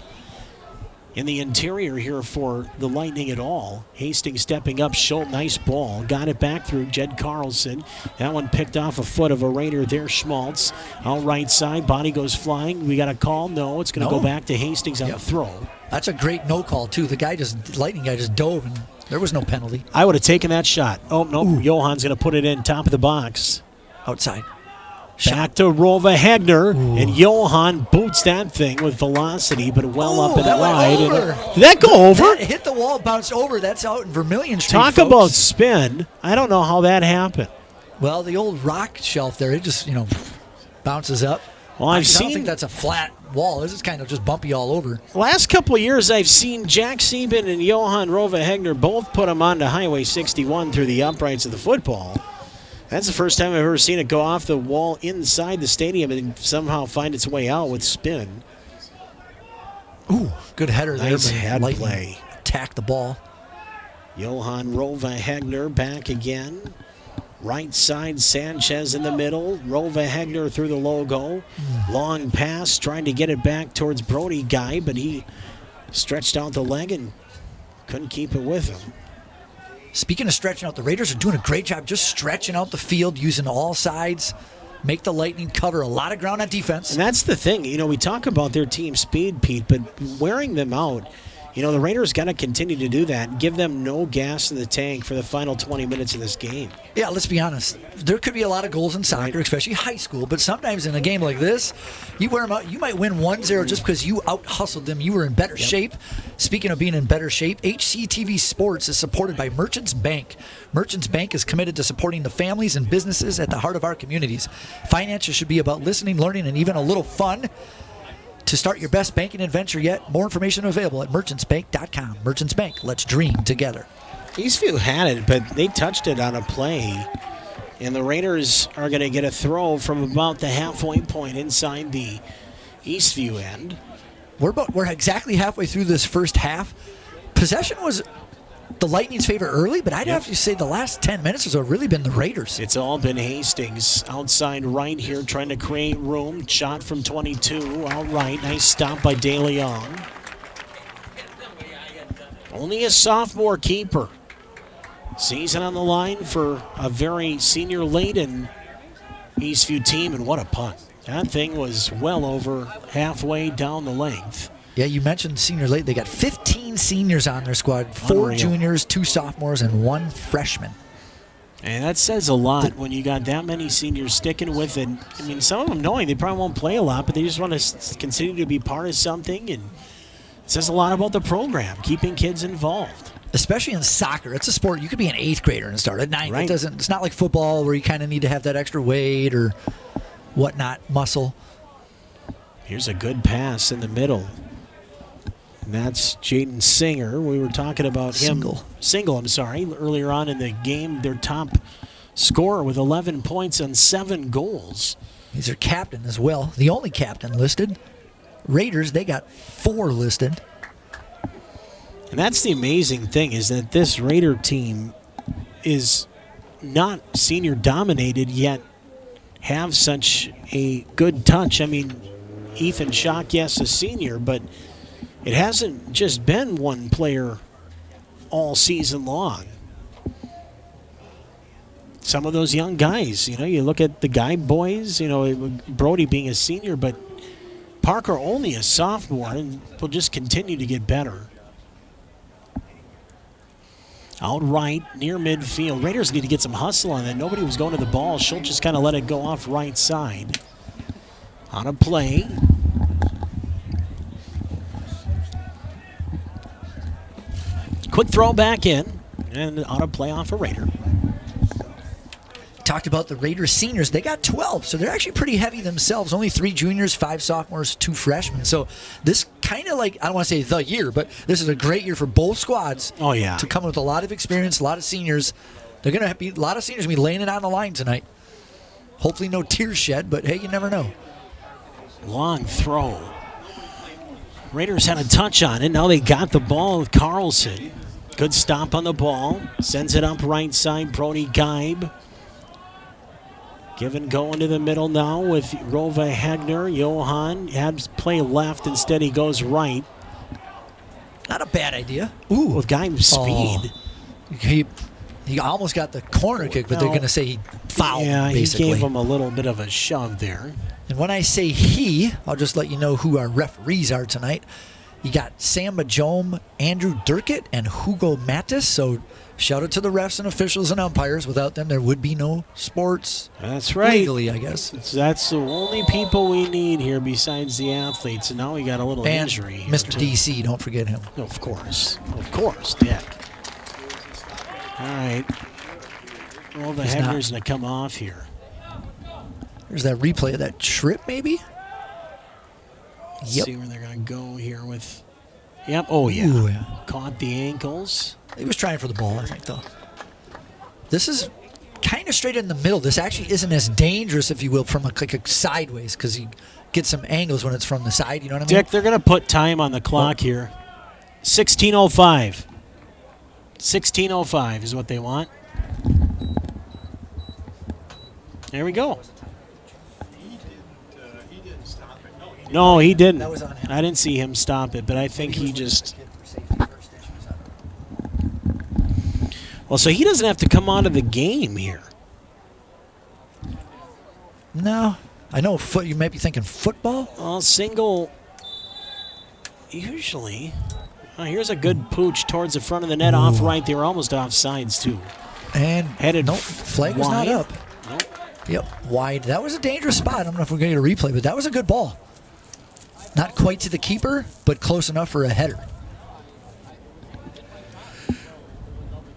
in the interior here for the Lightning at all. Hastings stepping up, Schultz, nice ball. Got it back through Jed Carlson. That one picked off a foot of a Raider there, Schmaltz. Out right side, body goes flying. We got a call? No, it's going to go back to Hastings on the throw. That's a great no call, too. The Lightning guy just dove, and there was no penalty. I would have taken that shot. Oh, no, Johan's going to put it in top of the box. Outside. Back to Rova Hegner, and Johan boots that thing with velocity, but well up and wide. Did that go over? That hit the wall, bounced over. That's out in Vermilion Street. Talk about spin. I don't know how that happened. Well, the old rock shelf there, it just, bounces up. Well, I don't think that's a flat wall. This is kind of just bumpy all over. Last couple of years, I've seen Jack Sieben and Johan Rova Hegner both put them onto Highway 61 through the uprights of the football. That's the first time I've ever seen it go off the wall inside the stadium and somehow find its way out with spin. Ooh, good header there. Nice head play. Attack the ball. Johan Rova Hegner back again. Right side, Sanchez in the middle. Rova Hegner through the logo. Long pass, trying to get it back towards Brody Guy, but he stretched out the leg and couldn't keep it with him. Speaking of stretching out, the Raiders are doing a great job just stretching out the field, using all sides, make the Lightning cover a lot of ground on defense. And that's the thing. We talk about their team speed, Pete, but wearing them out, the Raiders got to continue to do that and give them no gas in the tank for the final 20 minutes of this game. Yeah, let's be honest. There could be a lot of goals in soccer, especially high school, but sometimes in a game like this, you wear them out. You might win 1-0 just because you out-hustled them. You were in better shape. Speaking of being in better shape, HCTV Sports is supported by Merchants Bank. Merchants Bank is committed to supporting the families and businesses at the heart of our communities. Finances should be about listening, learning, and even a little fun. To start your best banking adventure yet, more information available at merchantsbank.com. Merchants Bank, let's dream together. Eastview had it, but they touched it on a play. And the Raiders are going to get a throw from about the halfway point inside the Eastview end. We're exactly halfway through this first half. Possession was the Lightning's favor early, but I'd have to say the last 10 minutes has really been the Raiders. It's all been Hastings outside right here trying to create room. Shot from 22, all right. Nice stop by De Leon. Only a sophomore keeper. Season on the line for a very senior-laden Eastview team, and what a punt. That thing was well over halfway down the length. Yeah, you mentioned senior late. They got 15 seniors on their squad, 4 Unreal. juniors, 2 sophomores, and 1 freshman. And that says a lot when you got that many seniors sticking with it. I mean, some of them knowing they probably won't play a lot, but they just want to continue to be part of something. And it says a lot about the program, keeping kids involved. Especially in soccer. It's a sport. You could be an 8th grader and start at 9. Right. It's not like football where you kind of need to have that extra weight or whatnot, muscle. Here's a good pass in the middle. And that's Jaden Singer. We were talking about him. Single, earlier on in the game. Their top scorer with 11 points and 7 goals. He's their captain as well. The only captain listed. Raiders, they got 4 listed. And that's the amazing thing, is that this Raider team is not senior dominated, yet have such a good touch. I mean, Ethan Schock, yes, a senior, but it hasn't just been one player all season long. Some of those young guys, you look at the Guy boys, Brody being a senior, but Parker only a sophomore and will just continue to get better. Out right, near midfield. Raiders need to get some hustle on that. Nobody was going to the ball. Schultz just kind of let it go off right side. On a play. Quick throw back in. And on a play off a Raider. Talked about the Raiders seniors. They got 12, so they're actually pretty heavy themselves. Only 3 juniors, 5 sophomores, 2 freshmen. So this kind of like, I don't want to say the year, but this is a great year for both squads. Oh, yeah. To come with a lot of experience, a lot of seniors. They're going to be, a lot of seniors going to be laying it on the line tonight. Hopefully no tears shed, but hey, you never know. Long throw. Raiders had a touch on it. Now they got the ball with Carlson. Good stop on the ball. Sends it up right side. Brody Geib. Give and go into the middle now with Rova Hagner. Johan had play left. Instead, he goes right. Not a bad idea. Ooh. With Geib's speed. He almost got the corner kick, but they're going to say he fouled him, yeah, basically. He gave him a little bit of a shove there. And when I say he, I'll just let you know who our referees are tonight. You got Sam Majome, Andrew Durkett, and Hugo Mattis. So shout out to the refs and officials and umpires. Without them, there would be no sports. That's right. Legally, I guess. That's the only people we need here besides the athletes. And now we got a little and injury. Mr. DC, don't forget him. Of course. Dick. All right. Well, the Hagner's going to come off here. There's that replay of that trip, maybe? Let's see where they're going to go here with... Yep. Oh, yeah. Ooh, yeah. Caught the ankles. He was trying for the ball, I think, though. This is kind of straight in the middle. This actually isn't as dangerous, if you will, from a sideways, because you get some angles when it's from the side. You know what I mean? Dick, they're going to put time on the clock here. 16:05. 16:05 is what they want. There we go. No, he didn't. That was on him. I didn't see him stop it, but I think he just... Well, so he doesn't have to come out of the game here. No. I know you might be thinking football. Well, single... Usually... here's a good pooch towards the front of the net. Ooh. Off right. They were almost off sides, too. And headed flag was wide. not up. Nope. Yep, wide. That was a dangerous spot. I don't know if we're going to get a replay, but that was a good ball. Not quite to the keeper, but close enough for a header.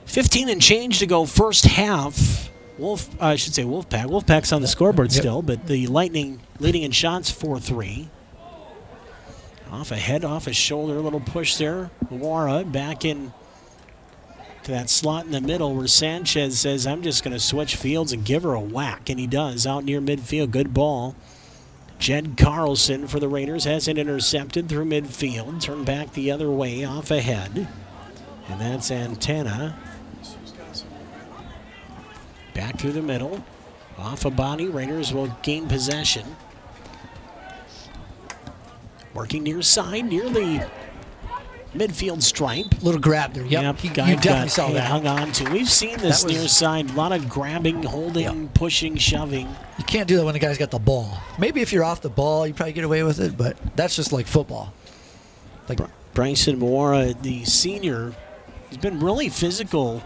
15 and change to go first half. Wolfpack. Wolfpack's on the scoreboard still, but the Lightning leading in shots 4-3. Off a head, off a shoulder, a little push there. Wara back in to that slot in the middle where Sanchez says, I'm just going to switch fields and give her a whack. And he does out near midfield. Good ball. Jed Carlson for the Raiders has it intercepted through midfield. Turned back the other way off ahead. And that's Antenna. Back through the middle. Off a body. Raiders will gain possession. Working near side, near the midfield stripe. Little grab there. Yep. You definitely saw that. Hung on to. We've seen this near side. A lot of grabbing, holding, pushing, shoving. You can't do that when the guy's got the ball. Maybe if you're off the ball, you probably get away with it, but that's just like football. Like Bryson Moore, the senior, has been really physical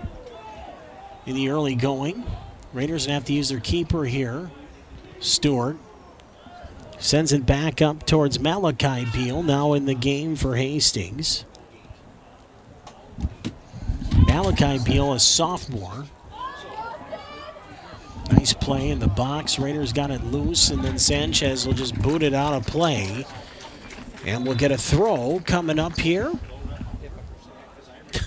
in the early going. Raiders have to use their keeper here. Stewart sends it back up towards Malachi Beal, now in the game for Hastings. Malachi Beal, a sophomore. Nice play in the box. Raiders got it loose, and then Sanchez will just boot it out of play. And we'll get a throw coming up here.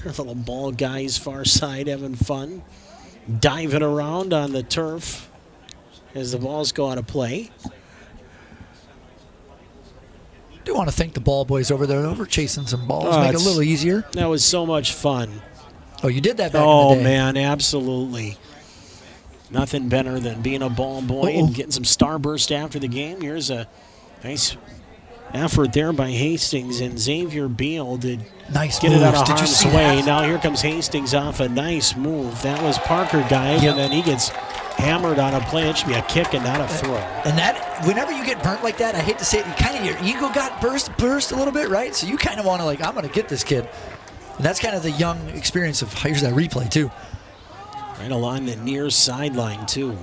Little ball guys far side having fun. Diving around on the turf as the balls go out of play. do want to thank the ball boys over there over chasing some balls, Oh, make it a little easier. That was so much fun. Oh, you did that back in Oh, the day. man, absolutely. Nothing better than being a ball boy and getting some starburst after the game. Here's a nice effort there by Hastings, and Xavier Beal did Nice get it out of moves. Did you harm's see way. that? Now here comes Hastings off a nice move. That was Parker Guy, Yep. and then he gets hammered on a play. It should be a kick and not a throw. And that, whenever you get burnt like that, I hate to say it, kind of your ego got burst a little bit, right? So you kind of want to, like, I'm going to get this kid. And that's kind of the young experience of, here's that replay, too. Right along the near sideline, too.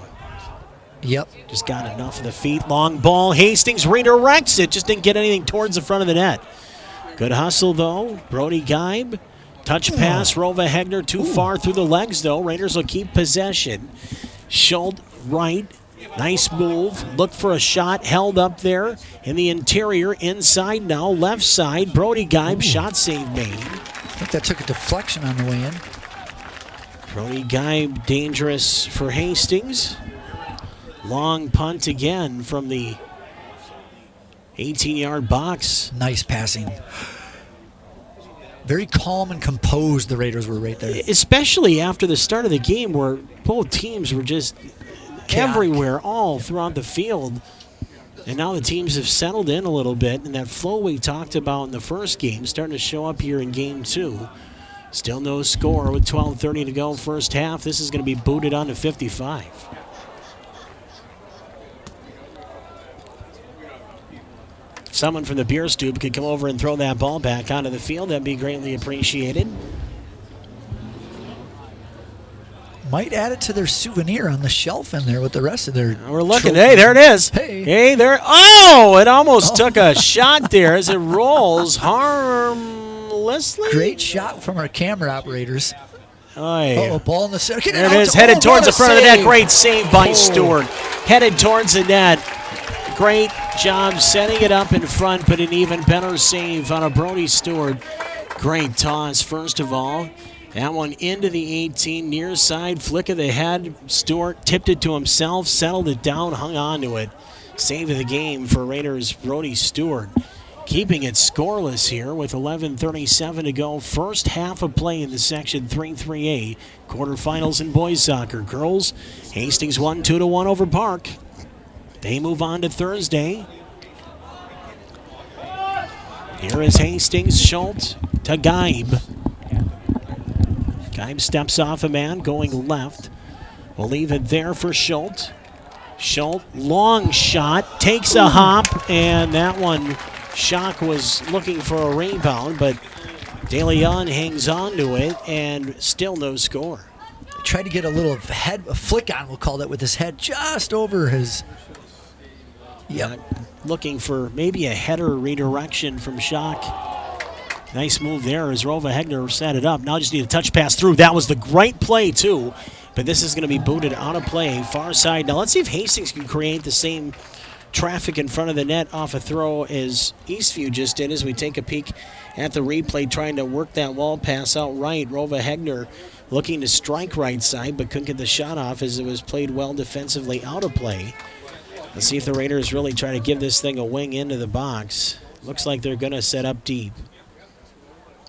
Yep. Just got enough of the feet. Long ball. Hastings redirects it. Just didn't get anything towards the front of the net. Good hustle, though. Brody Geib. Touch pass. Rova Hegner too far through the legs, though. Raiders will keep possession. Schultz right. Nice move. Look for a shot. Held up there in the interior. Inside now. Left side. Brody Geib. Shot save made. I think that took a deflection on the way in. Brody Geib dangerous for Hastings. Long punt again from the 18-yard box. Nice passing. Very calm and composed the Raiders were right there. Especially after the start of the game where both teams were just everywhere, all throughout the field. And now the teams have settled in a little bit, and that flow we talked about in the first game starting to show up here in game 2. Still no score with 12:30 to go first half. This is going to be booted on to 55. Someone from the beer stoop could come over and throw that ball back onto the field. That'd be greatly appreciated. Might add it to their souvenir on the shelf in there with the rest of their We're looking. trophies. Hey, there it is. Hey. There. Oh, it almost took a shot there as it rolls harmlessly. Great shot from our camera operators. Oh, Ball in the center. Get there it out is. to- Headed what towards a the front of the net. save. Great save by Oh. Stewart. Headed towards the net. Great job setting it up in front, but an even better save on a Brody Stewart. Great toss, first of all. That one into the 18, near side, flick of the head. Stewart tipped it to himself, settled it down, hung on to it. Save of the game for Raiders' Brody Stewart. Keeping it scoreless here with 11:37 to go. First half of play in the Section 3-3A quarterfinals in boys soccer. Girls, Hastings won 2-1 over Park. They move on to Thursday. Here is Hastings. Schultz to Geib. Geib steps off a man going left. We'll leave it there for Schultz. Schultz, long shot, takes a hop, and that one, Schock was looking for a rebound, but De Leon hangs on to it, and still no score. Tried to get a little a flick on, we'll call that, with his head just over his. Yep. Looking for maybe a header redirection from Schock. Nice move there as Rova Hegner set it up. Now just need a touch pass through. That was the great play, too. But this is going to be booted out of play, far side. Now let's see if Hastings can create the same traffic in front of the net off a throw as Eastview just did as we take a peek at the replay, trying to work that wall pass out right. Rova Hegner looking to strike right side, but couldn't get the shot off as it was played well defensively out of play. Let's see if the Raiders really try to give this thing a wing into the box. Looks like they're going to set up deep.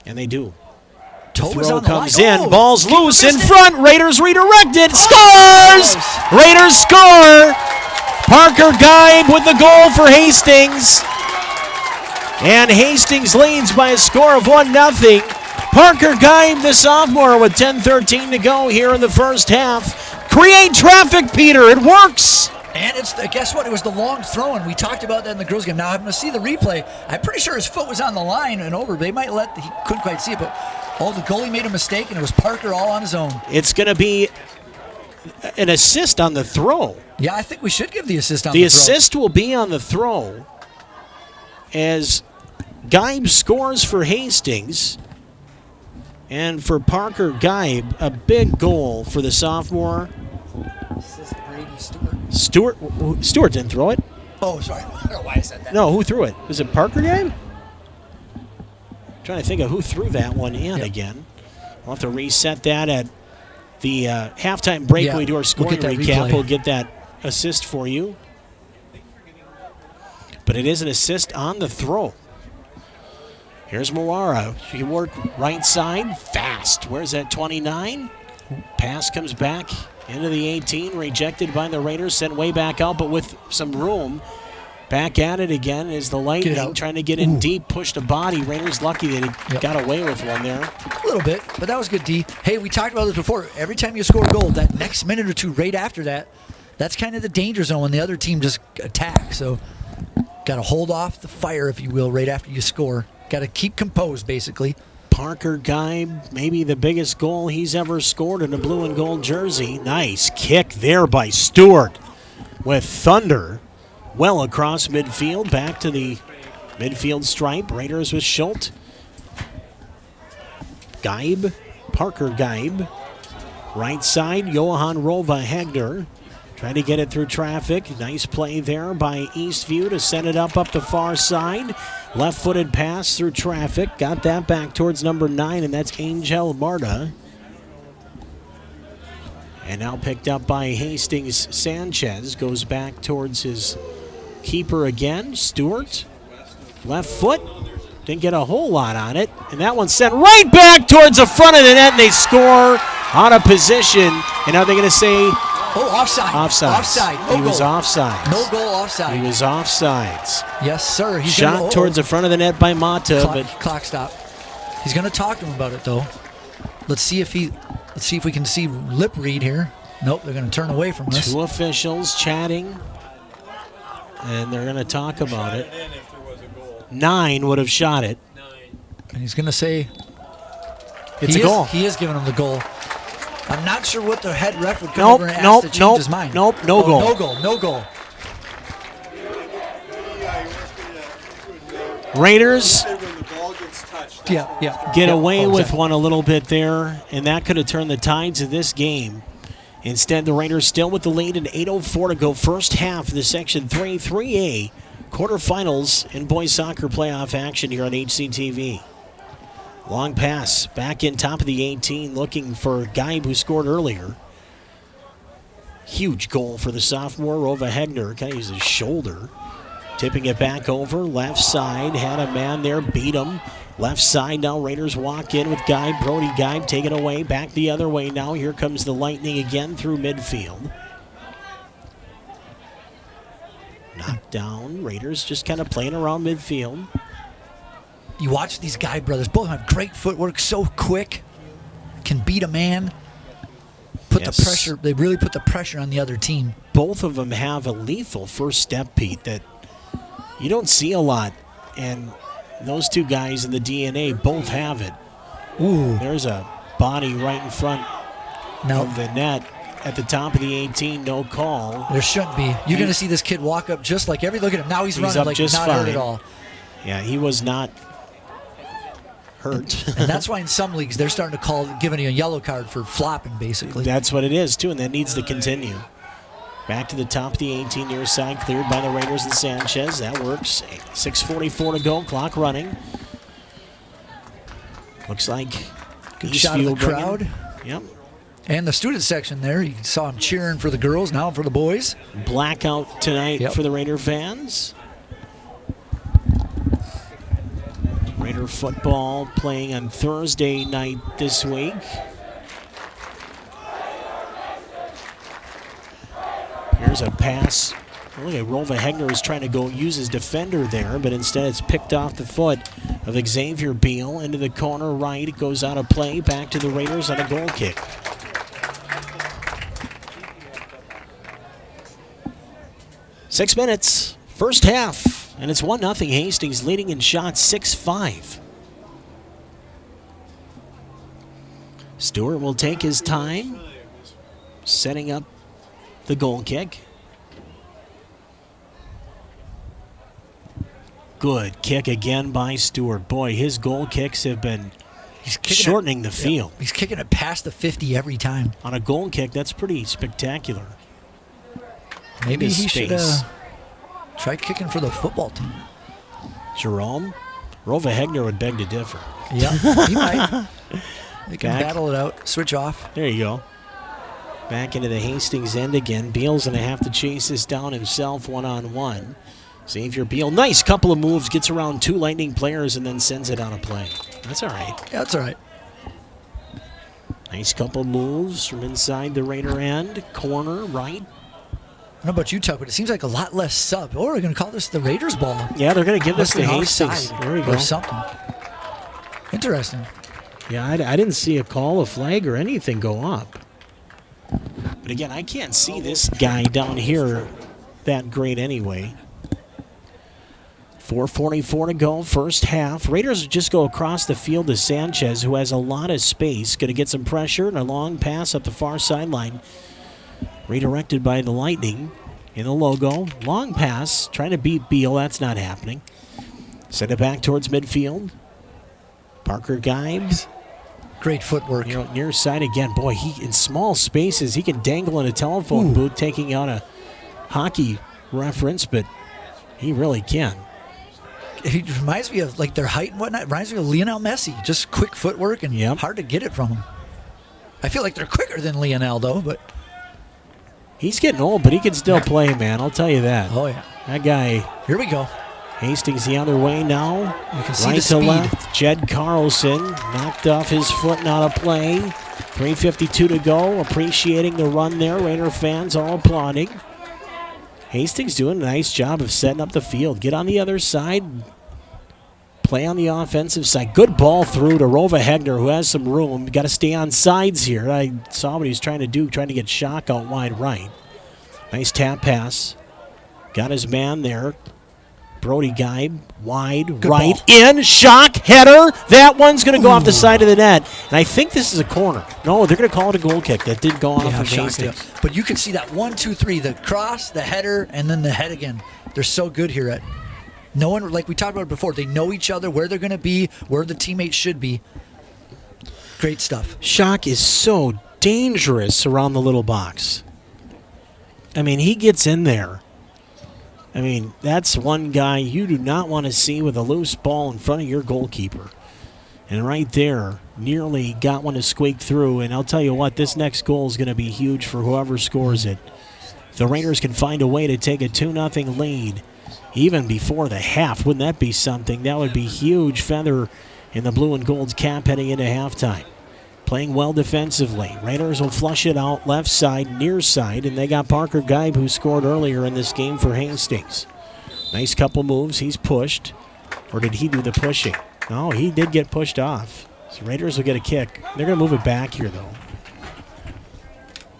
And they do. Throw comes in, ball's loose in front. Raiders redirected. Scores! Raiders score! Parker Geib with the goal for Hastings. And Hastings leads by a score of 1-0. Parker Geib, the sophomore, with 10:13 to go here in the first half. Create traffic, Peter. It works. And guess what? It was the long throw, and we talked about that in the girls' game. Now I'm going to see the replay. I'm pretty sure his foot was on the line and over. They might he couldn't quite see it, but the goalie made a mistake, and it was Parker all on his own. It's going to be an assist on the throw. Yeah, I think we should give the assist on the throw. The assist will be on the throw as Geib scores for Hastings. And for Parker Geib, a big goal for the sophomore. Assist Brady Stewart didn't throw it. Oh, sorry. I don't know why I said that. No, who threw it? Was it Parker Geib? Trying to think of who threw that one in again. We'll have to reset that at the halftime break when we do our scoring recap. We'll get that assist for you. But it is an assist on the throw. Here's Moara. She can work right side fast. Where's that 29? Pass comes back into the 18, rejected by the Raiders, sent way back out, but with some room. Back at it again is the Lightning trying to get in deep, pushed a body. Raiders lucky they got away with one there. A little bit, but that was good, D. Hey, we talked about this before. Every time you score a goal, that next minute or two right after that, that's kind of the danger zone when the other team just attacks. So got to hold off the fire, if you will, right after you score. Got to keep composed, basically. Parker Geib, maybe the biggest goal he's ever scored in a blue and gold jersey. Nice kick there by Stewart with thunder. Well across midfield, back to the midfield stripe. Raiders with Schultz. Geib, Parker Geib. Right side, Johan Rova Hegner. Trying to get it through traffic. Nice play there by Eastview to set it up the far side. Left-footed pass through traffic. Got that back towards number 9, and that's Angel Marta. And now picked up by Hastings Sanchez. Goes back towards his keeper again. Stewart. Left foot. Didn't get a whole lot on it. And that one sent right back towards the front of the net, and they score out of position. And now they're going to say... Oh, offside. Offside. No He goal. was offside. No goal, offside. He was offsides. Yes, sir. He's Shot towards the front of the net by Mata, but clock stop. He's going to talk to him about it, though. Let's see if we can see lip read here. Nope, they're going to turn away from this. 2 officials chatting, and they're going to talk about it. 9 would have shot it. And he's going to say it's a goal. He is giving him the goal. I'm not sure what the head ref would come over and ask to change his mind. No goal. No goal. Raiders get get away with one a little bit there, and that could have turned the tides of this game. Instead, the Raiders still with the lead and 8:04 to go. First half of the Section 3A quarterfinals in boys soccer playoff action here on HCTV. Long pass back in top of the 18, looking for Geib, who scored earlier. Huge goal for the sophomore. Rova Hegner kind of used his shoulder. Tipping it back over, left side. Had a man there, beat him. Left side now, Raiders walk in with Geib. Brody Geib taken away, back the other way now. Here comes the Lightning again through midfield. Knocked down. Raiders just kind of playing around midfield. You watch these Geib brothers. Both have great footwork, so quick. Can beat a man. Put the pressure. They really put the pressure on the other team. Both of them have a lethal first step, Pete, that you don't see a lot. And those two guys in the DNA both have it. Ooh. There's a body right in front of the net at the top of the 18. No call. There shouldn't be. You're going to see this kid walk up just like look at him. Now he's running up like just not fine. hurt at all. Yeah, he was not hurt. And that's why in some leagues they're starting to giving you a yellow card for flopping, basically. That's what it is, too, and that needs to continue. Back to the top of the 18 near side, cleared by the Raiders and Sanchez. That works. 6:44 to go, clock running. Looks like good shot of the crowd. Yep. And the student section there, you saw him cheering for the girls, now for the boys. Blackout tonight for the Raider fans. Raider football playing on Thursday night this week. Here's a pass. Look at Rova Hegner is trying to go use his defender there, but instead it's picked off the foot of Xavier Beal into the corner right. It goes out of play, back to the Raiders on a goal kick. Six minutes, first half, and it's 1-0 Hastings leading in shots 6-5. Stewart will take his time, setting up the goal kick. Good kick again by Stewart. Boy, his goal kicks have been shortening the field. He's kicking it past the 50 every time. On a goal kick, that's pretty spectacular. Maybe he should try kicking for the football team. Jerome? Rova Hegner would beg to differ. Yeah, he might. They can battle it out, switch off. There you go. Back into the Hastings end again. Beal's going to have to chase this down himself one-on-one. Xavier Beal, nice couple of moves, gets around 2 Lightning players and then sends it on a play. That's all right. Yeah, that's all right. Nice couple moves from inside the Raider end. Corner, right. I don't know about you, Tuck, but it seems like a lot less sub. Or we're going to call this the Raiders ball. Yeah, they're going to give this to Offside Hastings. There we go. Or something. Interesting. Yeah, I didn't see a call, a flag, or anything go up. But again, I can't see this guy down here that great anyway. 4:44 to go, first half. Raiders just go across the field to Sanchez, who has a lot of space. Going to get some pressure and a long pass up the far sideline. Redirected by the Lightning in the logo. Long pass, trying to beat Beal. That's not happening. Send it back towards midfield. Parker Geibs. Great footwork. Near side again. Boy, he in small spaces, he can dangle in a telephone booth, taking out a hockey reference, but he really can. He reminds me of like their height and whatnot. Reminds me of Lionel Messi. Just quick footwork and hard to get it from him. I feel like they're quicker than Lionel though, but he's getting old, but he can still play, man. I'll tell you that. Oh yeah, that guy. Here we go. Hastings the other way now. You can see right the to speed. left. Jed Carlson knocked off his foot and out of play. 3:52 to go. Appreciating the run there. Raider fans all applauding. Hastings doing a nice job of setting up the field. Get on the other side. Play on the offensive side. Good ball through to Rova Hegner, who has some room. Got to stay on sides here. I saw what he was trying to do, trying to get Schock out wide right. Nice tap pass. Got his man there. Brody Geib, wide, good right, ball. In, Schock, header. That one's going to go off the side of the net. And I think this is a corner. No, they're going to call it a goal kick. That did go off of Hastings. But you can see that 1, 2, 3, the cross, the header, and then the head again. They're so good here at no one, like we talked about it before, they know each other, where they're going to be, where the teammates should be. Great stuff. Schock is so dangerous around the little box. I mean, he gets in there. I mean, that's one guy you do not want to see with a loose ball in front of your goalkeeper. And right there, nearly got one to squeak through. And I'll tell you what, this next goal is going to be huge for whoever scores it. If the Raiders can find a way to take a 2-0 lead, even before the half, wouldn't that be something? That would be huge feather in the blue and gold's cap heading into halftime. Playing well defensively. Raiders will flush it out left side, near side, and they got Parker Geib, who scored earlier in this game for Hastings. Nice couple moves. He's pushed. Or did he do the pushing? No, he did get pushed off. So Raiders will get a kick. They're going to move it back here, though.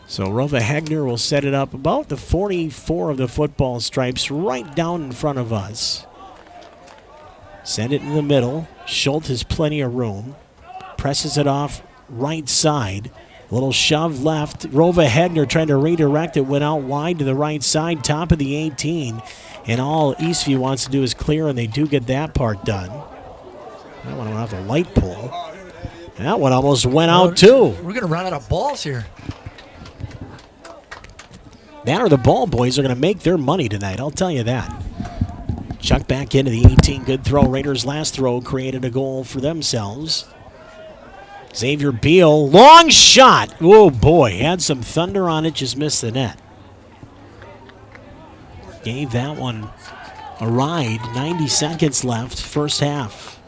So Rova Hegner will set it up about the 44 of the football stripes, right down in front of us. Send it in the middle. Schultz has plenty of room. Presses it off right side. A little shove left. Rova Hegner trying to redirect it. Went out wide to the right side. Top of the 18. And all Eastview wants to do is clear, and they do get that part done. That one went off the light pole. That one almost went out too. We're going to run out of balls here. That or the ball boys are going to make their money tonight, I'll tell you that. Chuck back into the 18. Good throw. Raiders' last throw created a goal for themselves. Xavier Beal, long shot. Oh, boy. Had some thunder on it, just missed the net. Gave that one a ride. 90 seconds left, first half.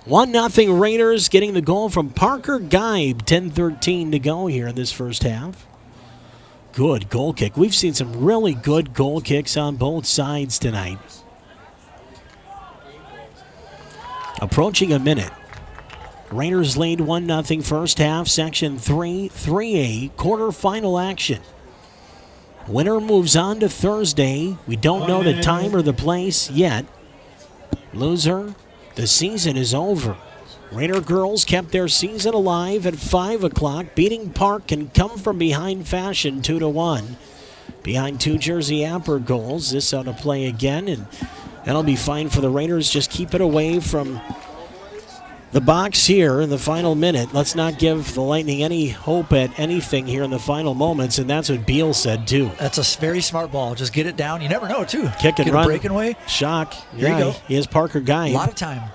1-0 Raiders, getting the goal from Parker Geib. 10:13 to go here in this first half. Good goal kick. We've seen some really good goal kicks on both sides tonight. Approaching a minute. Raiders lead 1-0 first half, Section 3, 3A, quarterfinal action. Winner moves on to Thursday. We don't know the time or the place yet. Loser, the season is over. Raider girls kept their season alive at 5 o'clock, beating Park and come from behind fashion 2-1. Behind 2 Jersey Apper goals. This ought to play again, and that'll be fine for the Raiders. Just keep it away from the box here in the final minute. Let's not give the Lightning any hope at anything here in the final moments, and that's what Beal said too. That's a very smart ball. Just get it down. You never know, too. Kick and get run. A breakaway. Schock. There you go. He has Parker Geib. A lot of time.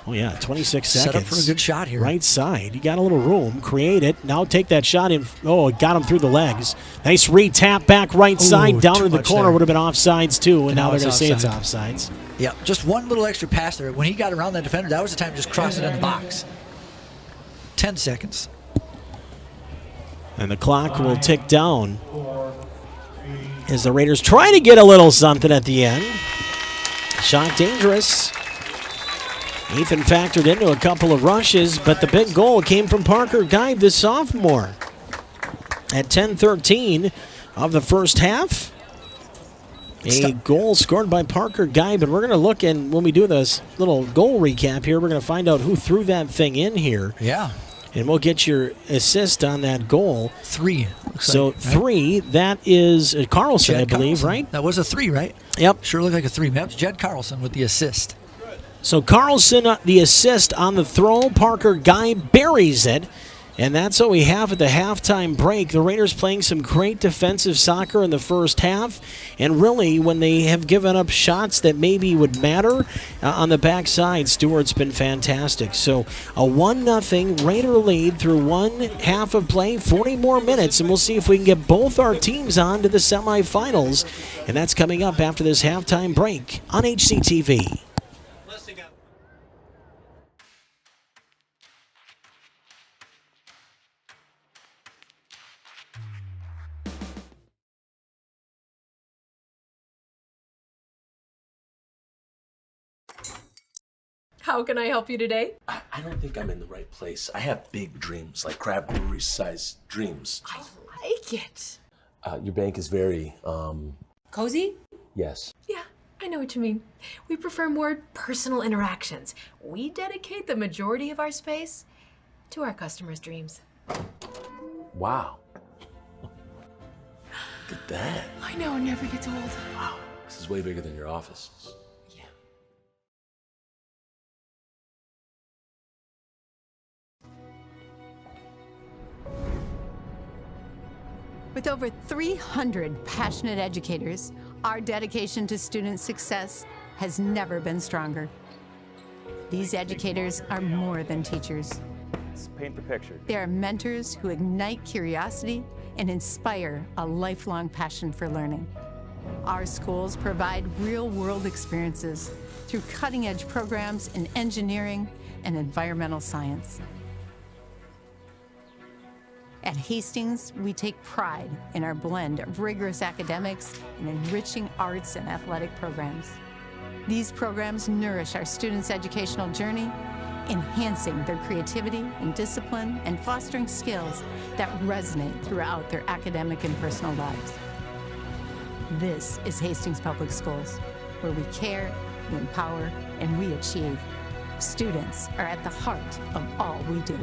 Oh, yeah, 26 Set seconds. up for a good shot here. Right side. You got a little room. Create it. Now take that shot in. Oh, it got him through the legs. Nice re-tap back right side. Down too in the much corner. there. Would have been offsides, too. And now they're going to say it's offside. offsides. Yeah, just one little extra pass there. When he got around that defender, that was the time to just cross it in the box. 10 seconds. And the clock will tick down as the Raiders try to get a little something at the end. Shot dangerous. Ethan factored into a couple of rushes, but the big goal came from Parker Guide, the sophomore. At 10:13 of the first half, a goal scored by Parker Guide, but we're going to look, and when we do this little goal recap here, we're going to find out who threw that thing in here. Yeah. And we'll get your assist on that goal. 3. So like, right? 3, that is Carlson, Jed I believe, Carlson. right? That was a 3, right? Yep. Sure looked like a 3. That's Jed Carlson with the assist. So Carlson, the assist on the throw. Parker Guy buries it. And that's what we have at the halftime break. The Raiders playing some great defensive soccer in the first half. And really, when they have given up shots that maybe would matter on the backside, Stewart's been fantastic. So a 1-0 Raider lead through one half of play, 40 more minutes, and we'll see if we can get both our teams on to the semifinals. And that's coming up after this halftime break on HCTV. How can I help you today? I don't think I'm in the right place. I have big dreams, like crab brewery-sized dreams. I like it. Your bank is very, Cozy? yes. Yeah, I know what you mean. We prefer more personal interactions. We dedicate the majority of our space to our customers' dreams. Wow. Look at that. I know, it never gets old. Wow. This is way bigger than your office. Yeah. With over 300 passionate educators, our dedication to student success has never been stronger. These educators are more than teachers. Let's paint the picture. They are mentors who ignite curiosity and inspire a lifelong passion for learning. Our schools provide real-world experiences through cutting-edge programs in engineering and environmental science. At Hastings, we take pride in our blend of rigorous academics and enriching arts and athletic programs. These programs nourish our students' educational journey, enhancing their creativity and discipline and fostering skills that resonate throughout their academic and personal lives. This is Hastings Public Schools, where we care, we empower, and we achieve. Students are at the heart of all we do.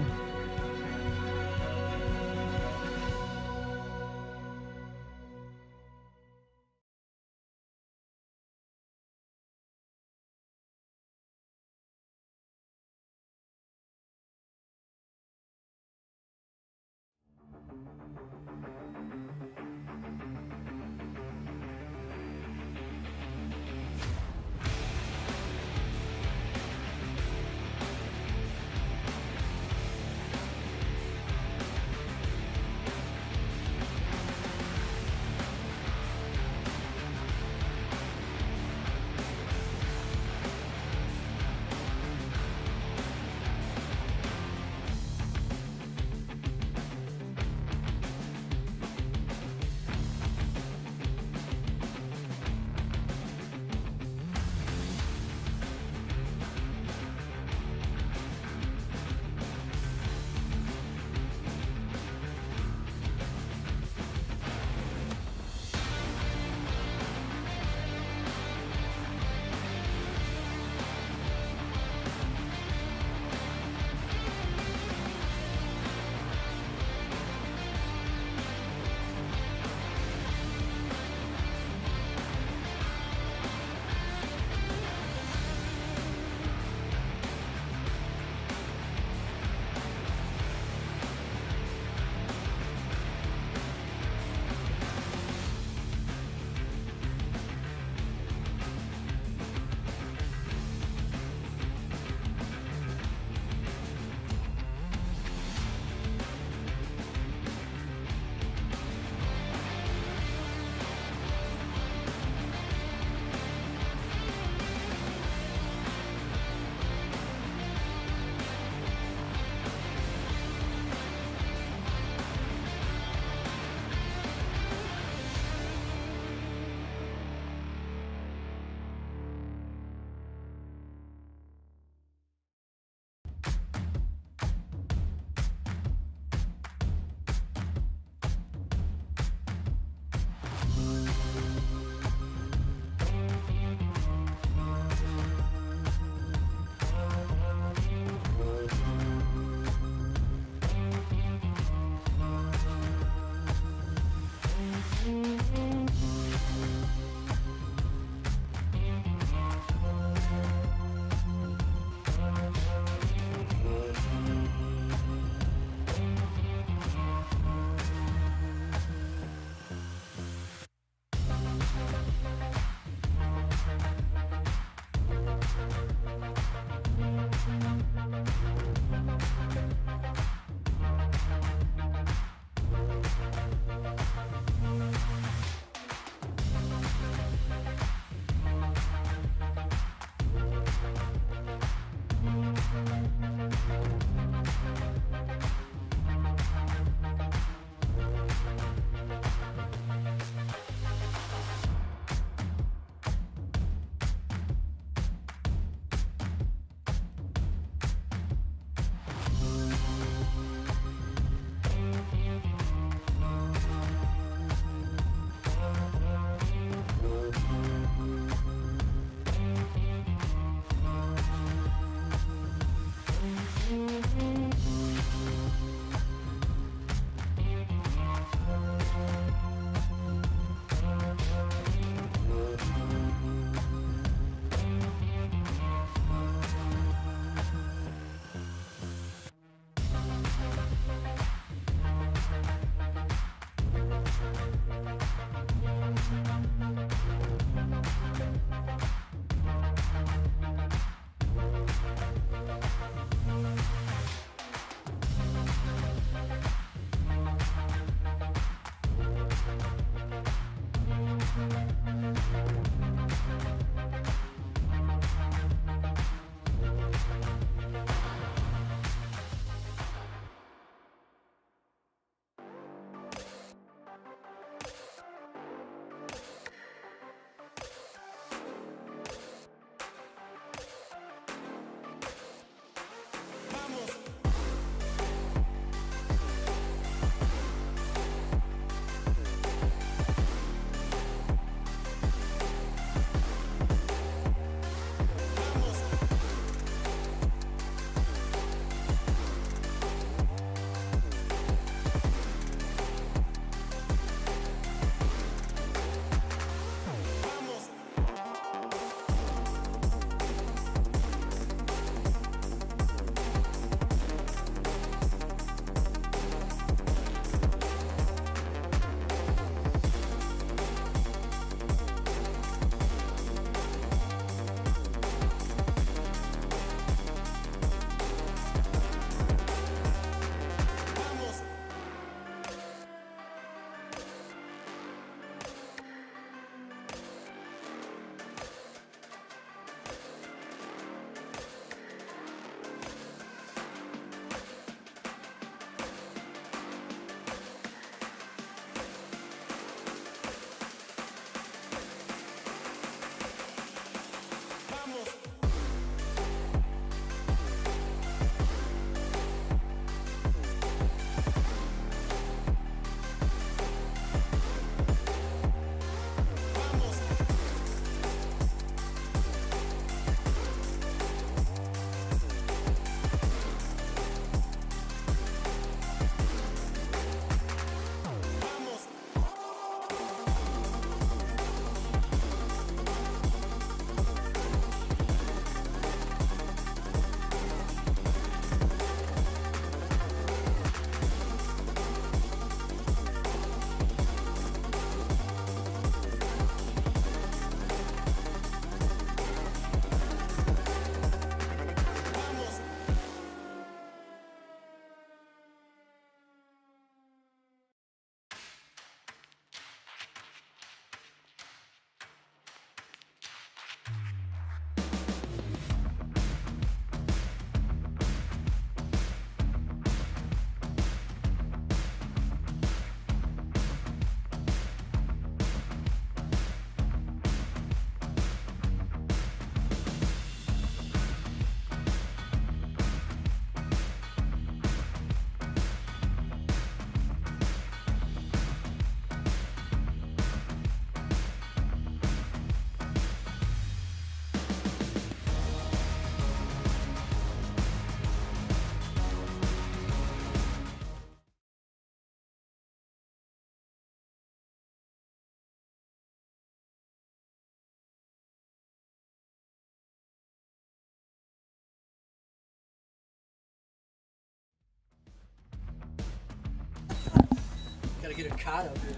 Gotta get a cot up here.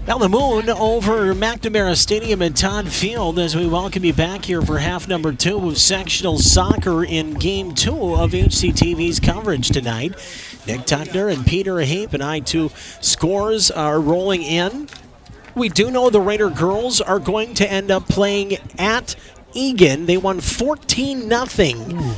Now the Moon over McNamara Stadium at Todd Field as we welcome you back here for half number 2 of sectional soccer in game 2 of HCTV's coverage tonight. Nick Tuckner and Peter Hape and I2 scores are rolling in. We do know the Raider girls are going to end up playing at Egan. They won 14-0.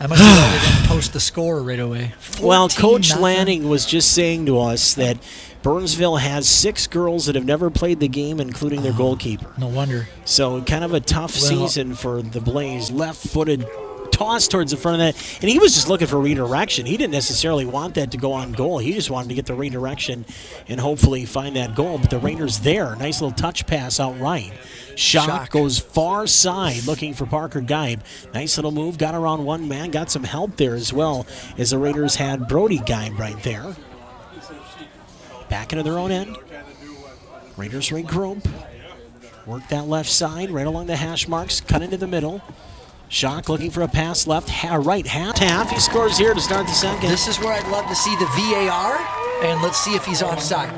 I must have they didn't post the score right away. Well, Coach 14-0. Lanning was just saying to us that Burnsville has 6 girls that have never played the game, including their goalkeeper. No wonder. So kind of a tough season for the Blaze. Left-footed toss towards the front of that. And he was just looking for redirection. He didn't necessarily want that to go on goal. He just wanted to get the redirection and hopefully find that goal. But the Raiders there. Nice little touch pass out right. Shock goes far side looking for Parker Geib. Nice little move. Got around one man. Got some help there as well as the Raiders had Brody Geib right there. Back into their own end. Raiders regroup. Work that left side right along the hash marks. Cut into the middle. Shock looking for a pass left, right half. He scores here to start the second. This is where I'd love to see the VAR, and let's see if he's offside.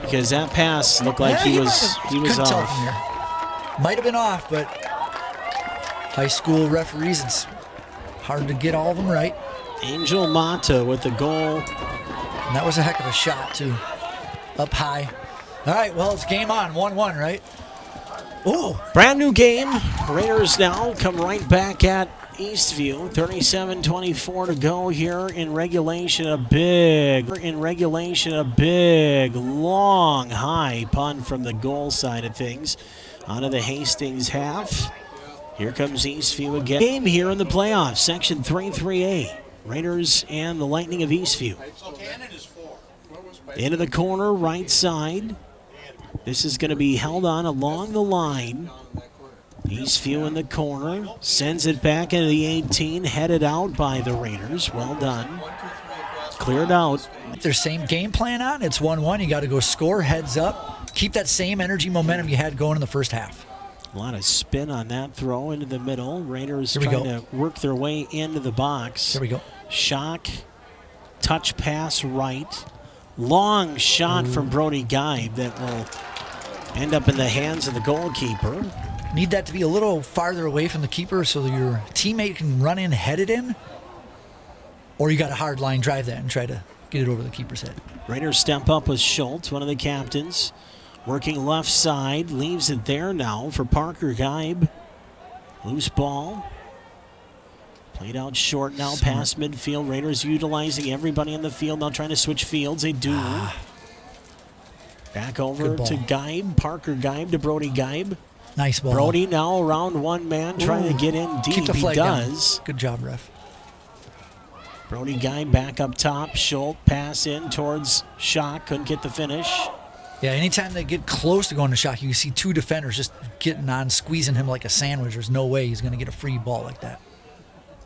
Because that pass looked like he was couldn't tell off. from here. Might have been off, but high school referees, it's hard to get all of them right. Angel Mata with the goal. And that was a heck of a shot, too. Up high. All right, well, it's game on. 1-1, right? Oh, brand new game. Raiders now come right back at Eastview. 37-24 to go here in regulation. A big, long, high punt from the goal side of things. Onto the Hastings half. Here comes Eastview again. Game here in the playoffs, Section 3-3A. Raiders and the Lightning of Eastview. Into the corner, right side. This is going to be held on along the line. Eastview in the corner. Sends it back into the 18. Headed out by the Raiders. Well done. Cleared out. their same game plan on. It's 1-1. You got to go score, heads up. Keep that same energy momentum you had going in the first half. A lot of spin on that throw into the middle. Raiders trying to work their way into the box. Here we go. Shock. Touch pass right. Long shot from Brody Geib that will end up in the hands of the goalkeeper. Need that to be a little farther away from the keeper so that your teammate can run in, head it in. Or you got a hard line drive that and try to get it over the keeper's head. Raiders step up with Schultz, one of the captains. Working left side, leaves it there now for Parker Geib. Loose ball. Played out short now, past midfield. Raiders utilizing everybody in the field, now trying to switch fields. They do. Back over to Geib. Parker Geib to Brody Geib. Nice ball. Brody now around one man, trying to get in deep. Keep the flag does. Down. Good job, ref. Brody Geib back up top. Schultz pass in towards Shock. Couldn't get the finish. Yeah, anytime they get close to going to Shock, you see two defenders just getting on, squeezing him like a sandwich. There's no way he's going to get a free ball like that.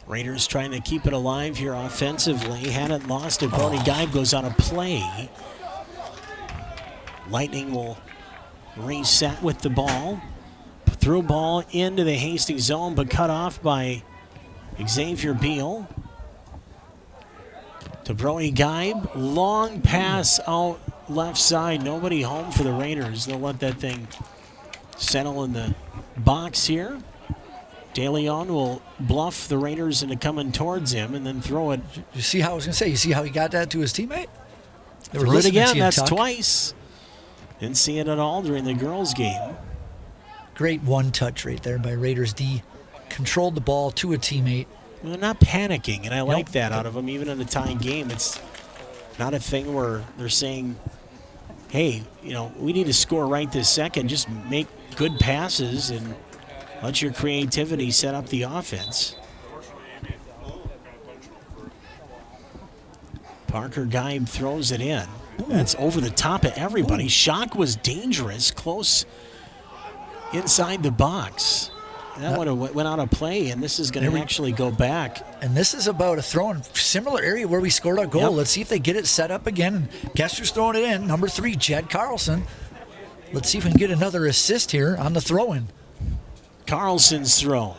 Raiders trying to keep it alive here offensively. Hadn't lost it. Brody Geib goes on a play. Lightning will reset with the ball. Through ball into the Hastings zone, but cut off by Xavier Beal. To Brody Geib. Long pass out left side. Nobody home for the Raiders. They'll let that thing settle in the box here. De Leon will bluff the Raiders into coming towards him and then throw it. You see how I was going to say, you see how he got that to his teammate? They were Threw it listening to again. you, That's Tuck. twice. Didn't see it at all during the girls' game. Great one touch right there by Raiders D. Controlled the ball to a teammate. Well, they're not panicking, and I like that out of them. Even in a tying game, it's not a thing where they're saying, hey, you know, we need to score right this second. Just make good passes and let your creativity set up the offense. Parker Geib throws it in. That's over the top of everybody. Shock was dangerous, close inside the box. That would have went out of play, and this is going to actually go back. And this is about a throw in similar area where we scored our goal. Yep. Let's see if they get it set up again. And guess who's throwing it in? Number 3, Jed Carlson. Let's see if we can get another assist here on the throw-in. Carlson's throw.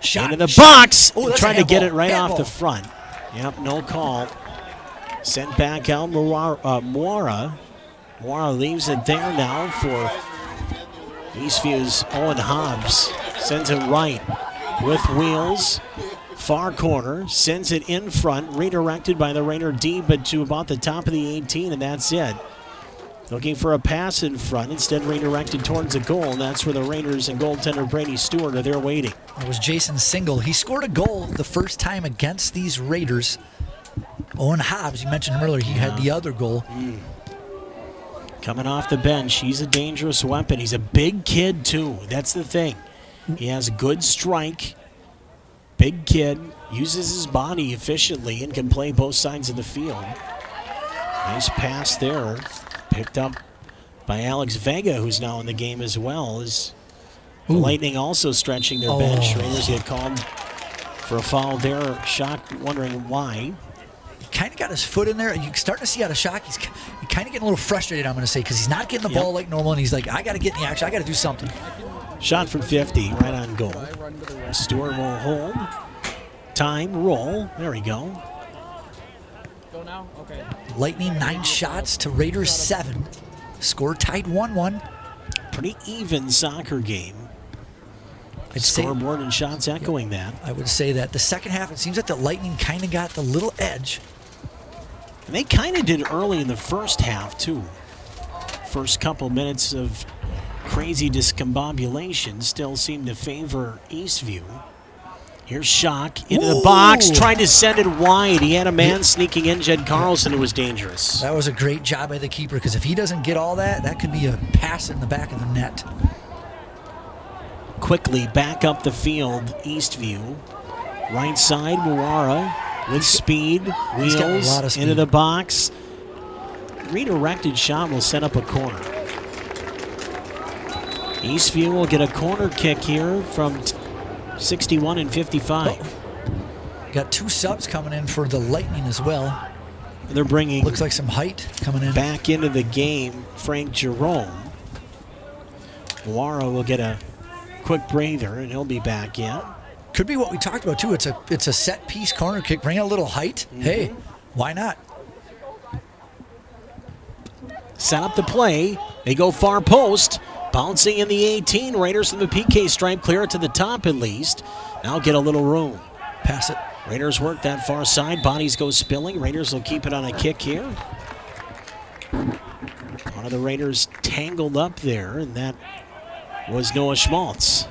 Shot Into the box. Oh, that's trying a to get it handball. right off Handball. the front. Yep, no call. Sent back out Moira. Moira leaves it there now for Eastview's Owen Hobbs. Sends it right with wheels. Far corner. Sends it in front. Redirected by the Raider D, but to about the top of the 18, and that's it. Looking for a pass in front. Instead redirected towards the goal, and that's where the Raiders and goaltender Brady Stewart are there waiting. That was Jason Single. He scored a goal the first time against these Raiders. Owen Hobbs, you mentioned him earlier, he had the other goal. Coming off the bench, he's a dangerous weapon. He's a big kid, too. That's the thing. He has a good strike. Big kid, uses his body efficiently and can play both sides of the field. Nice pass there. Picked up by Alex Vega, who's now in the game as well. Is the Lightning also stretching their bench. Raiders get called for a foul there. Shock wondering why. He kind of got his foot in there. You're starting to see out of Shock. He's kind of getting a little frustrated, I'm going to say, because he's not getting the ball like normal, and he's like, I got to get in the action. I got to do something. Shot from 50, right on goal. Stewart will hold. Time, roll. There we go. Go now? Okay. Lightning 9 shots to Raiders 7. Score tied 1-1. Pretty even soccer game. I'd say, Scoreboard and shots echoing that. I would say that the second half, it seems that the Lightning kind of got the little edge. And they kind of did early in the first half, too. First couple minutes of crazy discombobulation still seemed to favor Eastview. Here's Schock into the box, trying to send it wide. He had a man sneaking in, Jed Carlson, who was dangerous. That was a great job by the keeper, because if he doesn't get all that, that could be a pass in the back of the net. Quickly back up the field, Eastview. Right side, Muara with speed, He's got a wheels lot of speed. into the box. Redirected shot will set up a corner. Eastview will get a corner kick here from 61 and 55. Got 2 subs coming in for the Lightning as well. They're bringing Looks like some height coming in. back into the game Frank Jerome. Muara will get a quick breather, and he'll be back in. Could be what we talked about too. It's a set piece corner kick. Bring a little height. Hey, why not? Set up the play. They go far post. Bouncing in the 18. Raiders from the PK stripe clear it to the top at least. Now get a little room. Pass it. Raiders work that far side. Bodies go spilling. Raiders will keep it on a kick here. One of the Raiders tangled up there, and that was Noah Schmaltz.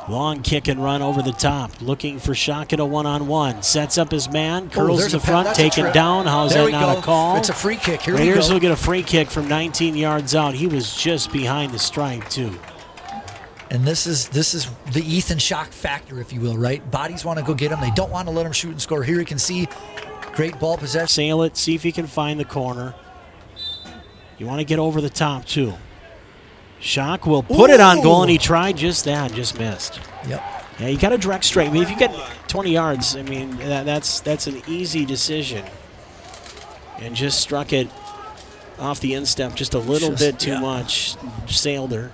Long kick and run over the top. Looking for Schock at a one-on-one. Sets up his man. Curls in the front. Taken down. How's that not a call? It's a free kick. Here Raiders we go. will get a free kick from 19 yards out. He was just behind the stripe, too. And this is the Ethan Schock factor, if you will, right? Bodies want to go get him. They don't want to let him shoot and score. Here you can see great ball possession. Sail it. See if he can find the corner. You want to get over the top, too. Schock will put it on goal, and he tried just that, just missed. Yep. Yeah, you got to direct straight. I mean, if you get 20 yards, I mean, that's an easy decision. And just struck it off the instep just a little bit too much. Sailed her.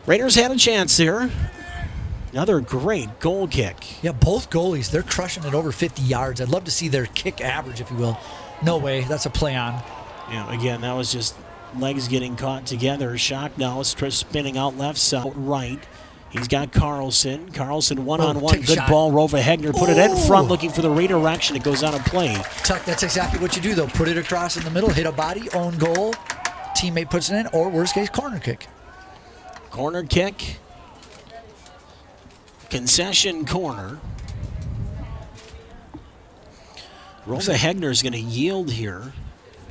Raiders had a chance there. Another great goal kick. Yeah, both goalies, they're crushing it over 50 yards. I'd love to see their kick average, if you will. No way, that's a play on. Yeah, again, that was just legs getting caught together. Schock now is spinning out left, side, right. He's got Carlson. Carlson one-on-one. Good ball. Rova Hegner put it in front looking for the redirection. It goes out of play. Tuck, that's exactly what you do, though. Put it across in the middle, hit a body, own goal. Teammate puts it in, or worst case, corner kick. Corner kick. Concession corner. Rova Hegner is going to yield here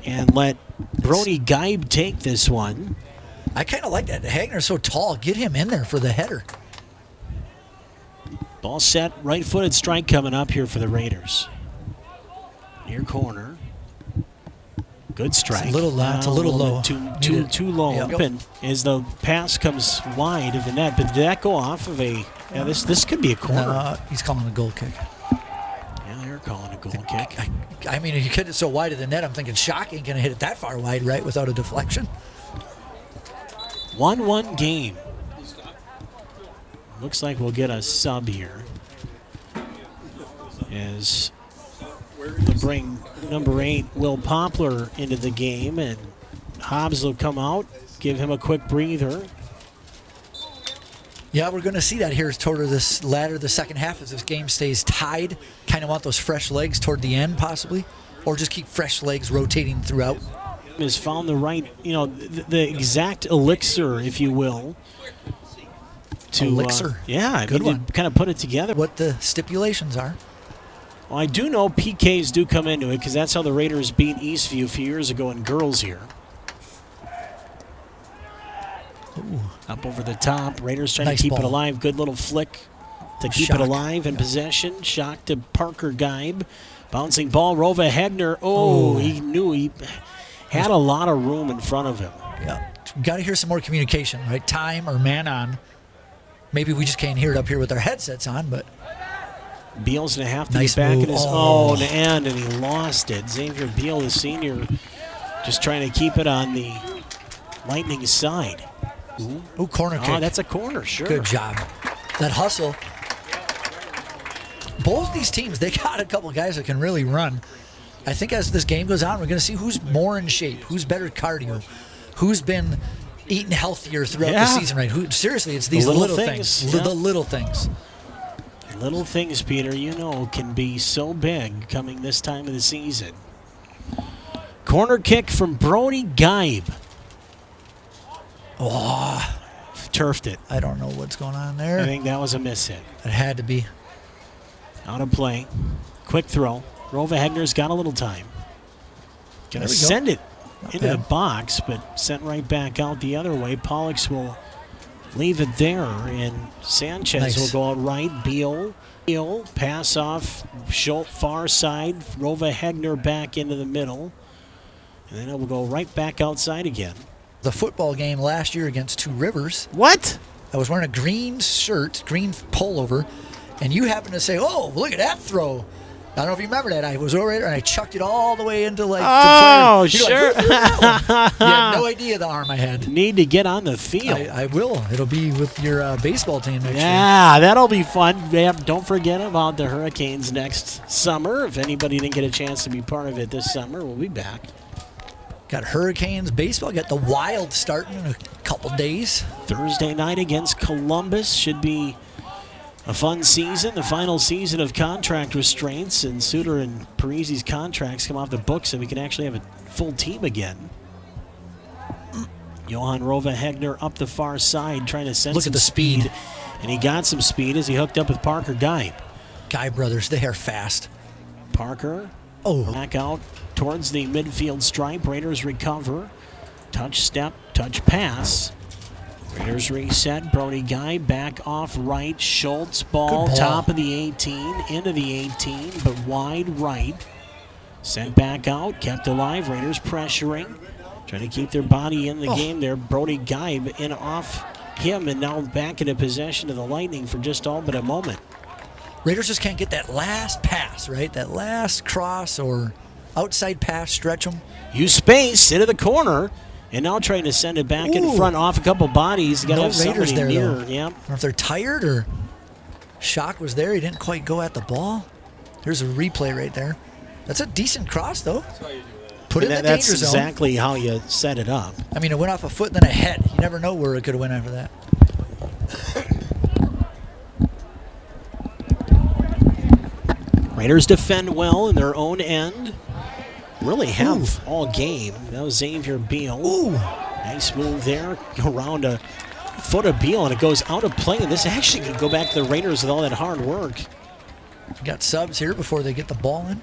and let Brody Geib take this one. I kind of like that. Hagner's so tall. Get him in there for the header. Ball set, right-footed strike coming up here for the Raiders. Near corner. Good strike. It's a little low. It's a little low. Too low. Yep. And as the pass comes wide of the net, but did that go off of a? Yeah, this could be a corner. No, he's calling a goal kick. Yeah, they're calling a goal kick. I mean, if you hit it so wide of the net, I'm thinking Schock ain't going to hit it that far wide, right, without a deflection. 1-1 game. Looks like we'll get a sub here. As we'll bring number 8, Will Poplar, into the game, and Hobbs will come out, give him a quick breather. Yeah, we're going to see that here toward this latter, the second half, as this game stays tied. Kind of want those fresh legs toward the end, possibly, or just keep fresh legs rotating throughout. Has found the right, the exact elixir, if you will. Elixir. Good one. Kind of put it together. What the stipulations are. Well, I do know PKs do come into it because that's how the Raiders beat Eastview a few years ago in girls here. Ooh. Up over the top. Raiders trying Nice to keep it ball. alive. Good little flick to keep it alive in possession. Schock to Parker Geib. Bouncing ball. Rova Hegner. He knew he had a lot of room in front of him. Yeah. Got to hear some more communication, right? Time or man on. Maybe we just can't hear it up here with our headsets on, but. Beal's going to have to Nice get back move. in his own end, and he lost it. Xavier Beal, the senior, just trying to keep it on the Lightning side. Ooh, corner kick. Oh, that's a corner, sure. Good job. That hustle. Both these teams, they got a couple guys that can really run. I think as this game goes on, we're going to see who's more in shape, who's better cardio, who's been eating healthier throughout the season, right? Seriously, it's these little things. Yeah. The little things. Little things, Peter, can be so big coming this time of the season. Corner kick from Brody Geib. Oh, Turfed it. I don't know what's going on there. I think that was a miss hit. It had to be. Out of play. Quick throw. Rova Hegner's got a little time. Going to send it into the box, but sent right back out the other way. Pollux will leave it there, and Sanchez will go out right. Beal, pass off, Schultz far side. Rova Hegner back into the middle. And then it will go right back outside again. The football game last year against Two Rivers. What? I was wearing a green shirt, green pullover, and you happened to say, "Oh, look at that throw." I don't know if you remember that. I was over there and I chucked it all the way into the player. Sure. Like, you had no idea the arm I had. Need to get on the field. I will. It'll be with your baseball team next year. Yeah, that'll be fun. Yeah, don't forget about the Hurricanes next summer. If anybody didn't get a chance to be part of it this summer, we'll be back. Got Hurricanes baseball. Got the Wild starting in a couple days. Thursday night against Columbus should be a fun season, the final season of contract restraints, and Suter and Parisi's contracts come off the books, and we can actually have a full team again. Johan Rova Hegner up the far side trying to send some speed. And he got some speed as he hooked up with Parker Geib. Geib brothers, they are fast. Parker back out towards the midfield stripe. Raiders recover. Touch step, touch pass. Raiders reset. Brody Geib back off right. Schultz ball, top of the 18, into the 18, but wide right. Sent back out, kept alive. Raiders pressuring, trying to keep their body in the game there. Brody Geib in off him, and now back into possession of the Lightning for just all but a moment. Raiders just can't get that last pass, right? That last cross or outside pass, stretch them. Use space into the corner. And now trying to send it back in front off a couple bodies. You got to have Raiders somebody there, near. Yeah. I don't know if they're tired or Shock was there. He didn't quite go at the ball. There's a replay right there. That's a decent cross, though. Put it in the danger zone. That's exactly how you set it up. I mean, it went off a foot and then a head. You never know where it could have went after that. Raiders defend well in their own end. Really have all game. That was Xavier Beal. Nice move there. Around a foot of Beal, and it goes out of play. And this actually could go back to the Raiders with all that hard work. Got subs here before they get the ball in.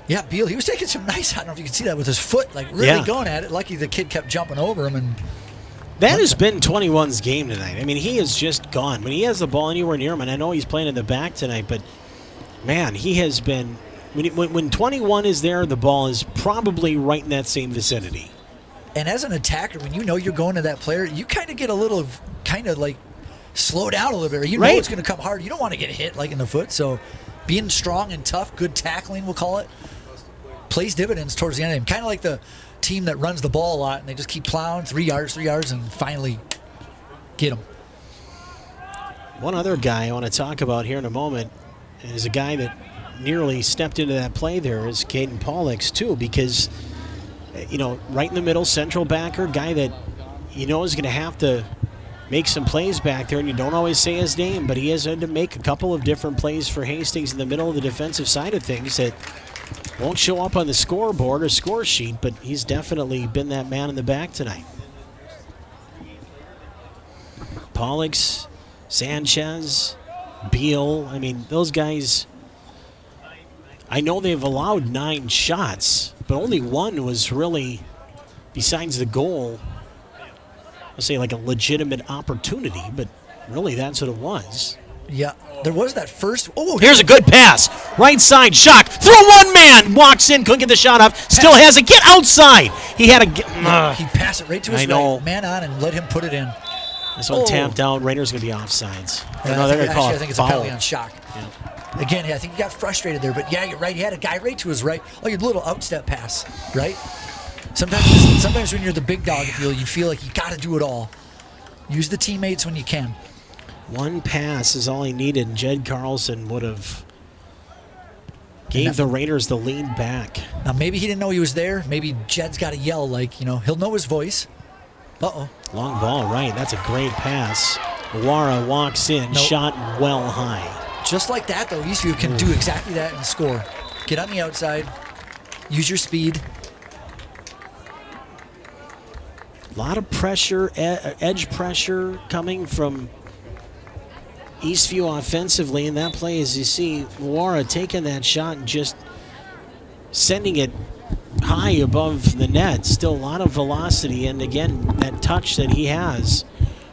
Yeah, Beal, he was taking some nice, I don't know if you can see that, with his foot, like really going at it. Lucky the kid kept jumping over him. And that has been 21's game tonight. I mean, he is just gone. When he has the ball anywhere near him, and I know he's playing in the back tonight, but man, he has been... When 21 is there, the ball is probably right in that same vicinity. And as an attacker, when you know you're going to that player, you kind of get a little, like, slow down a little bit. You know it's going to come hard. You don't want to get hit, like, in the foot. So being strong and tough, good tackling, we'll call it, plays dividends towards the end of the game. Kind of like the team that runs the ball a lot, and they just keep plowing 3 yards, and finally get them. One other guy I want to talk about here in a moment is a guy that nearly stepped into that play there is Caden Pollux too, because right in the middle, central backer, guy that is going to have to make some plays back there, and you don't always say his name, but he has had to make a couple of different plays for Hastings in the middle of the defensive side of things that won't show up on the scoreboard or score sheet, but he's definitely been that man in the back tonight. Pollux, Sanchez, Beal, I mean, those guys, I know they've allowed 9 shots, but only one was really, besides the goal, I'll say like a legitimate opportunity, but really that's what it was. Yeah, there was that first. Here's a good pass. Right side, Shock. Through one man. Walks in, couldn't get the shot off. Still has it. Get outside. He had a... he passed it right to his right. Man on and let him put it in. This one tapped out. Raiders going to be offsides. Yeah, no, they're going to call it. I think it's a penalty on Shock. Yeah. Again, I think he got frustrated there, but yeah, you're right. He had a guy right to his right. Oh, your little outstep pass, right? Sometimes when you're the big dog, you feel like you got to do it all. Use the teammates when you can. One pass is all he needed, and Jed Carlson would have gave the Raiders the lead back. Now, maybe he didn't know he was there. Maybe Jed's got to yell, like, he'll know his voice. Uh-oh. Long ball, right. That's a great pass. Wara walks in, shot well high. Just like that, though, Eastview can do exactly that and score. Get on the outside. Use your speed. A lot of pressure, edge pressure coming from Eastview offensively. In that play, as you see, Wara taking that shot and just sending it high above the net. Still a lot of velocity, and again, that touch that he has.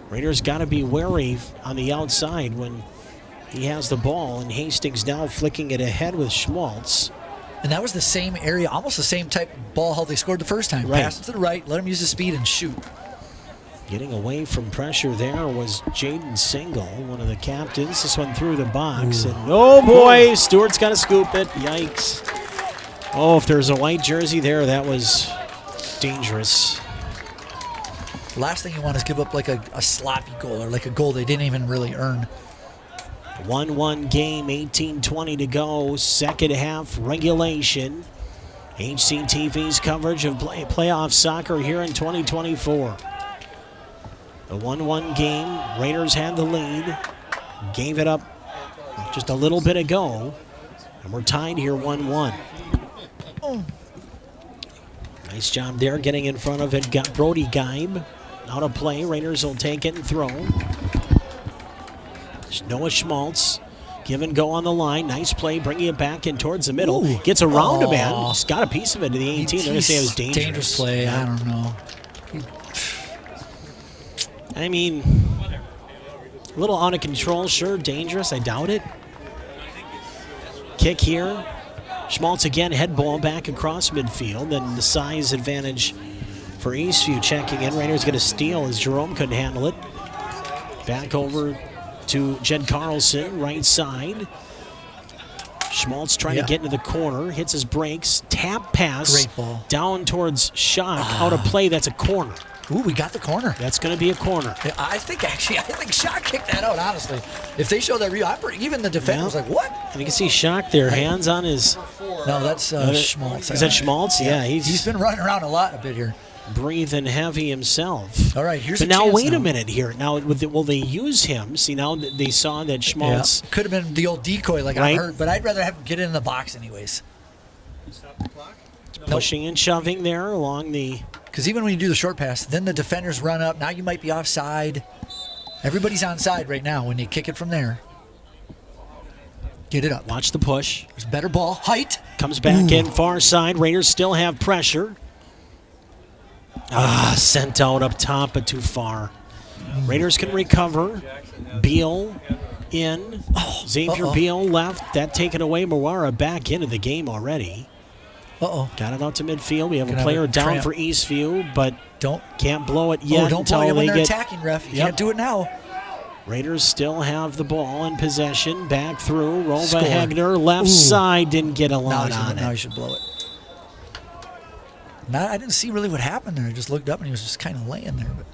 Raiders got to be wary on the outside when he has the ball, and Hastings now flicking it ahead with Schmaltz. And that was the same area, almost the same type of ball how they scored the first time. Right. Pass it to the right, let him use the speed and shoot. Getting away from pressure there was Jaden Single, one of the captains. This one through the box, and oh boy, Stewart's got to scoop it. Yikes. Oh, if there's a white jersey there, that was dangerous. Last thing you want is give up like a sloppy goal or like a goal they didn't even really earn. 1-1 game, 18:20 to go, second half regulation. HCTV's coverage of playoff soccer here in 2024. A 1-1 game, Raiders had the lead, gave it up just a little bit ago, and we're tied here 1-1. Nice job there getting in front of it. Got Brody Geib out of play. Raiders will take it and throw. Noah Schmaltz, give and go on the line. Nice play, bringing it back in towards the middle. Ooh. Gets around a man. He's got a piece of it to the 18. They're going to say it was dangerous. Dangerous play, I don't know. I mean, a little out of control, sure. Dangerous, I doubt it. Kick here. Schmaltz again, head ball back across midfield. And the size advantage for Eastview checking in. Raiders get a steal as Jerome couldn't handle it. Back over to Jed Carlson, right side. Schmaltz trying to get into the corner, hits his brakes, tap pass. Great ball. Down towards Schock, out of play, that's a corner. Ooh, we got the corner. That's going to be a corner. I think Schock kicked that out, honestly. If they show that real, even the defender was like, what? And you can see Schock there, hands on his... No, that's Schmaltz. Is that Schmaltz? Yeah, he's been running around a lot a bit here. Breathing heavy himself. All right, here's but a now chance wait a minute here. Now, will they use him? See, now they saw that Schmaltz... Could have been the old decoy like I heard, but I'd rather have him get in the box anyways. Pushing and shoving there along the... Because even when you do the short pass, then the defenders run up. Now you might be offside. Everybody's onside right now when you kick it from there. Get it up. Watch the push. There's better ball. Height. Comes back in far side. Raiders still have pressure. Sent out up top, but too far. Raiders can recover. Beal in. Xavier Beal left. That taken away. Mawara back into the game already. Got it out to midfield. We have a player down for Eastview, but can't blow it yet don't until blow it when they they're get attacking, ref. You can't do it now. Raiders still have the ball in possession. Back through. Rova Hegner, left side, didn't get a lot on it. Now you should blow it. I didn't see really what happened there. I just looked up and he was just kind of laying there. But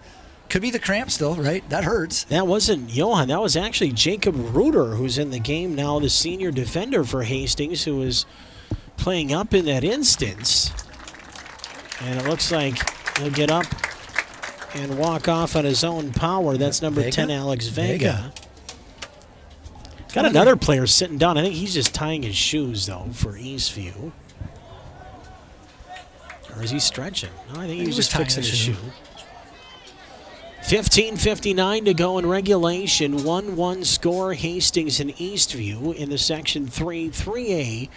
could be the cramp still, right? That hurts. That wasn't Johan. That was actually Jacob Reuter, who's in the game now, the senior defender for Hastings, who is playing up in that instance. And it looks like he'll get up and walk off on his own power. That's number 10, Alex Vega. Got another player sitting down. I think he's just tying his shoes, though, for Eastview. Or is he stretching? No, I think he was just fixing his shoe. 15:59 to go in regulation. 1-1 score, Hastings and Eastview in the Section 3A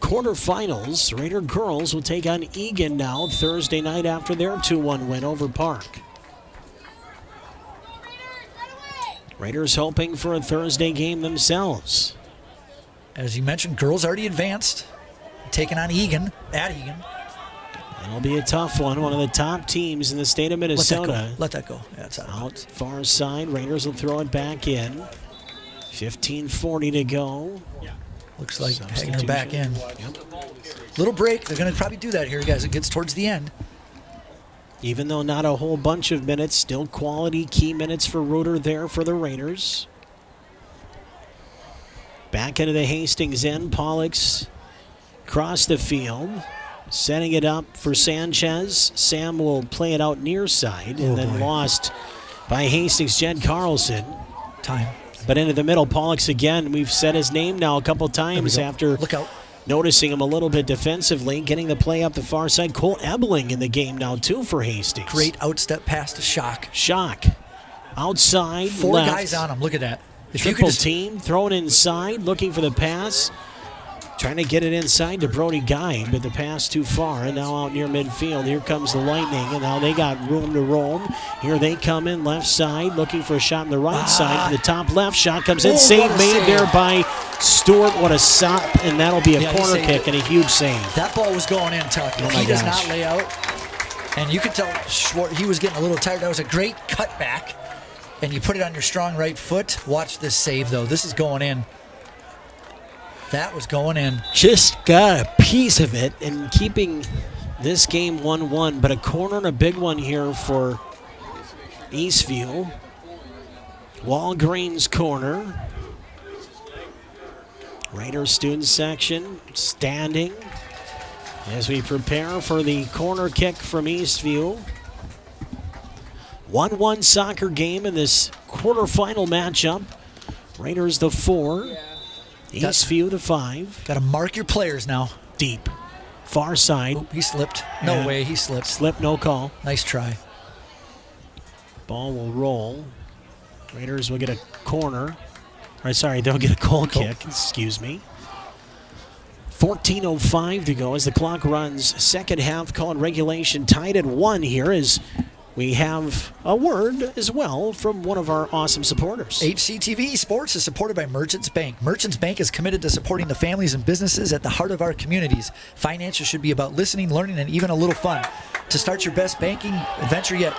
quarterfinals. Raider girls will take on Egan now Thursday night after their 2-1 win over Park. Raiders hoping for a Thursday game themselves. As you mentioned, girls already advanced, taking on Egan, at Egan. It'll be a tough one. One of the top teams in the state of Minnesota. Let that go. Yeah, it's out far side. Raiders will throw it back in. 15:40 to go. Looks like Hegner back in. Little break. They're going to probably do that here, guys. It gets towards the end. Even though not a whole bunch of minutes, still quality key minutes for Reuter there for the Raiders. Back into the Hastings end. Pollux across the field. Setting it up for Sanchez. Sam will play it out near side and then lost by Hastings' Jed Carlson. Time. But into the middle, Pollux again. We've said his name now a couple times after Look out. noticing him a little bit defensively, getting the play up the far side. Cole Ebling in the game now, too, for Hastings. Great outstep pass to Shock. Shock. Outside, 4 left. guys on him. Look at that. If you Triple could just, team, throwing inside, looking for the pass. Trying to get it inside to Brody Guy, but the pass too far, and now out near midfield. Here comes the Lightning, and now they got room to roam. Here they come in, left side, looking for a shot on the right side. To the top left, shot comes in. Save made there by Stewart. What a stop, and that'll be a corner kick and a huge save. that ball was going in, Tuck. If he does not lay out, and you could tell he was getting a little tired. That was a great cutback, and you put it on your strong right foot. Watch this save, though. This is going in. That was going in. Just got a piece of it and keeping this game 1-1, but a corner and a big one here for Eastview. Walgreens corner. Raiders student section standing as we prepare for the corner kick from Eastview. 1-1 soccer game in this quarterfinal matchup. Raiders the 4. Eastview the 5. Got to mark your players now. Deep. Far side. Oop, he slipped. No way, he slipped. Slip, no call. Nice try. Ball will roll. Raiders will get a corner. They'll get a goal kick. Excuse me. 14:05 to go as the clock runs. Second half, call it regulation. Tied at 1 here as we have a word as well from one of our awesome supporters. HCTV Sports is supported by Merchants Bank. Merchants Bank is committed to supporting the families and businesses at the heart of our communities. Finances should be about listening, learning, and even a little fun. To start your best banking adventure yet.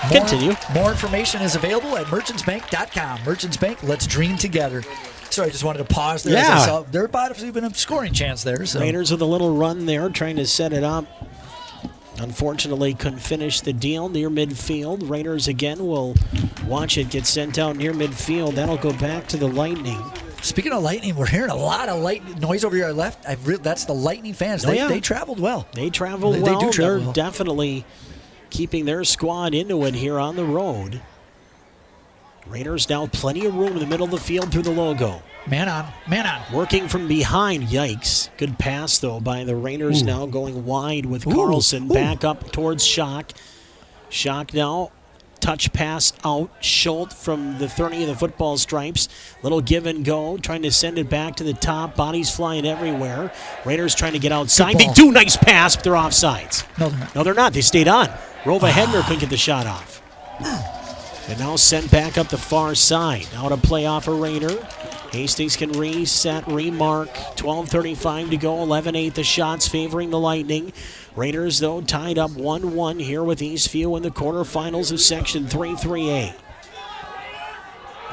Continue. More information is available at merchantsbank.com. Merchants Bank, let's dream together. Sorry, I just wanted to pause there. As I saw there about even a scoring chance there. So. Raiders with a little run there, trying to set it up. Unfortunately, couldn't finish the deal near midfield. Raiders again will watch it get sent out near midfield. That'll go back to the Lightning. Speaking of Lightning, we're hearing a lot of light noise over your left. That's the Lightning fans. They traveled well. They traveled well. They do travel They're well. Definitely keeping their squad into it here on the road. Raiders now plenty of room in the middle of the field through the logo. Man on. Working from behind. Yikes. Good pass, though, by the Raiders now going wide with Carlson. Back up towards Shock. Shock now. Touch pass out. Schultz from the 30 of the football stripes. Little give and go. Trying to send it back to the top. Bodies flying everywhere. Raiders trying to get outside. They do. Nice pass, but they're offsides. No, they're not. They stayed on. Rova Hedner couldn't get the shot off. And now sent back up the far side. Out of play off a Raider. Hastings can reset, remark. 12:35 to go. 11-8 the shots favoring the Lightning. Raiders, though, tied up 1-1 here with Eastview in the quarterfinals of Section 3-3A.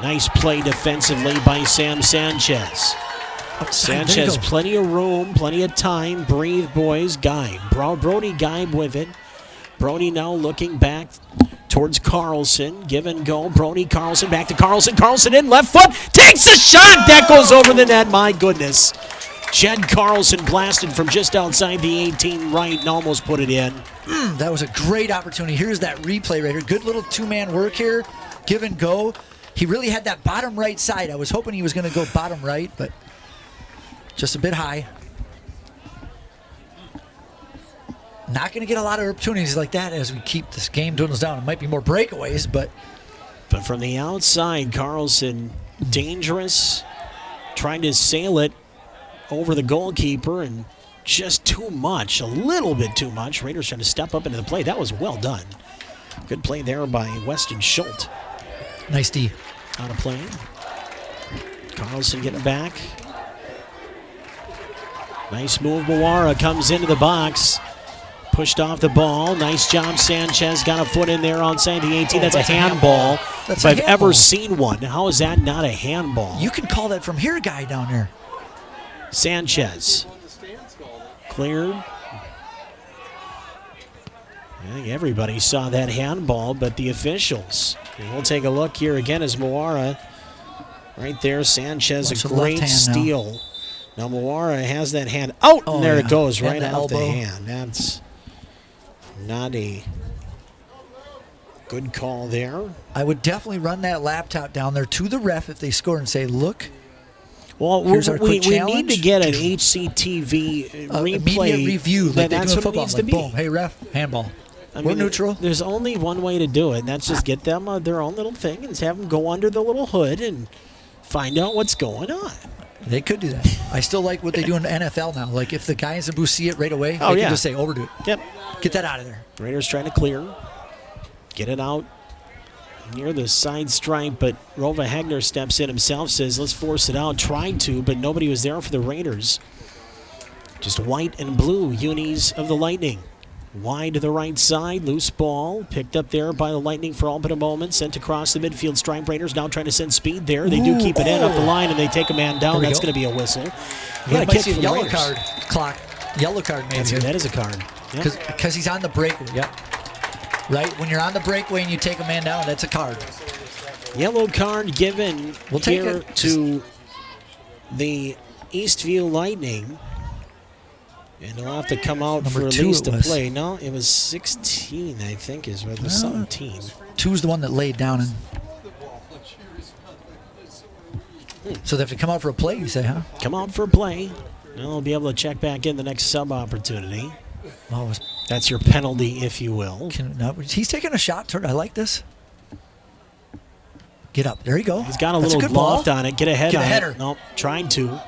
Nice play defensively by Sam Sanchez. Sanchez, plenty of room, plenty of time. Breathe, boys. Guy. Brody Guy with it. Brody now looking back towards Carlson. Give and go. Brody Carlson back to Carlson. Carlson in left foot. Takes a shot. That goes over the net. My goodness. Jed Carlson blasted from just outside the 18 right and almost put it in. That was a great opportunity. Here's that replay right here. Good little two-man work here. Give and go. He really had that bottom right side. I was hoping he was going to go bottom right, but just a bit high. Not going to get a lot of opportunities like that as we keep this game dwindles down. It might be more breakaways, but from the outside, Carlson dangerous, trying to sail it over the goalkeeper, and just too much, a little bit too much. Raiders trying to step up into the play. That was well done. Good play there by Weston Schultz. Nice D. Out of play. Carlson getting back. Nice move. Mawara comes into the box. Pushed off the ball. Nice job, Sanchez. Got a foot in there outside the 18. That's a handball. If I've ever seen one. How is that not a handball? You can call that from here, guy down there. Sanchez. Cleared. I think everybody saw that handball, but the officials. And we'll take a look here again as Moara right there. Sanchez, Watch a the left great hand steal. Now Moara has that hand out, and there it goes, right And the off the elbow. hand. That's not a good call there. I would definitely run that laptop down there to the ref if they score and say, look. Well, Here's our we quick need challenge. to get an HCTV replay. Immediate review, like they That's do in what it football. needs Like, to be. boom, hey, ref, handball. We're neutral. There's only one way to do it, and that's just get them their own little thing and have them go under the little hood and find out what's going on. They could do that. I still like what they do in the NFL now. Like, if the guys in the booth see it right away, they can just say, overdo it. Yep. Get that out of there. Raiders trying to clear. Get it out near the side stripe, but Rova Hegner steps in himself, says, let's force it out. Tried to, but nobody was there for the Raiders. Just white and blue unis of the Lightning. Wide to the right side, loose ball, picked up there by the Lightning for all but a moment, sent across the midfield stripe. Raiders now trying to send speed there. They do keep it in up the line, and they take a man down. That's going to be a whistle. Yeah, Got a kick see for a the yellow Raiders. card clock. Yellow card, maybe. That is a card. Yep. Because he's on the breakaway. Yep. Right? When you're on the breakaway and you take a man down, that's a card. Yellow card given We'll take here it. to the Eastview Lightning. And he'll have to come out Number for at 2 least it a was. play. No, it was 16, I think, is what it was. 17. 2's the one that laid down. So they have to come out for a play, you say, huh? Come out for a play. They'll be able to check back in the next sub opportunity. Oh, That's your penalty, if you will. he's taking a shot. I like this. Get up. There you go. He's got a That's little good ball. loft on it. Get ahead Get on a header. it. Nope, trying to.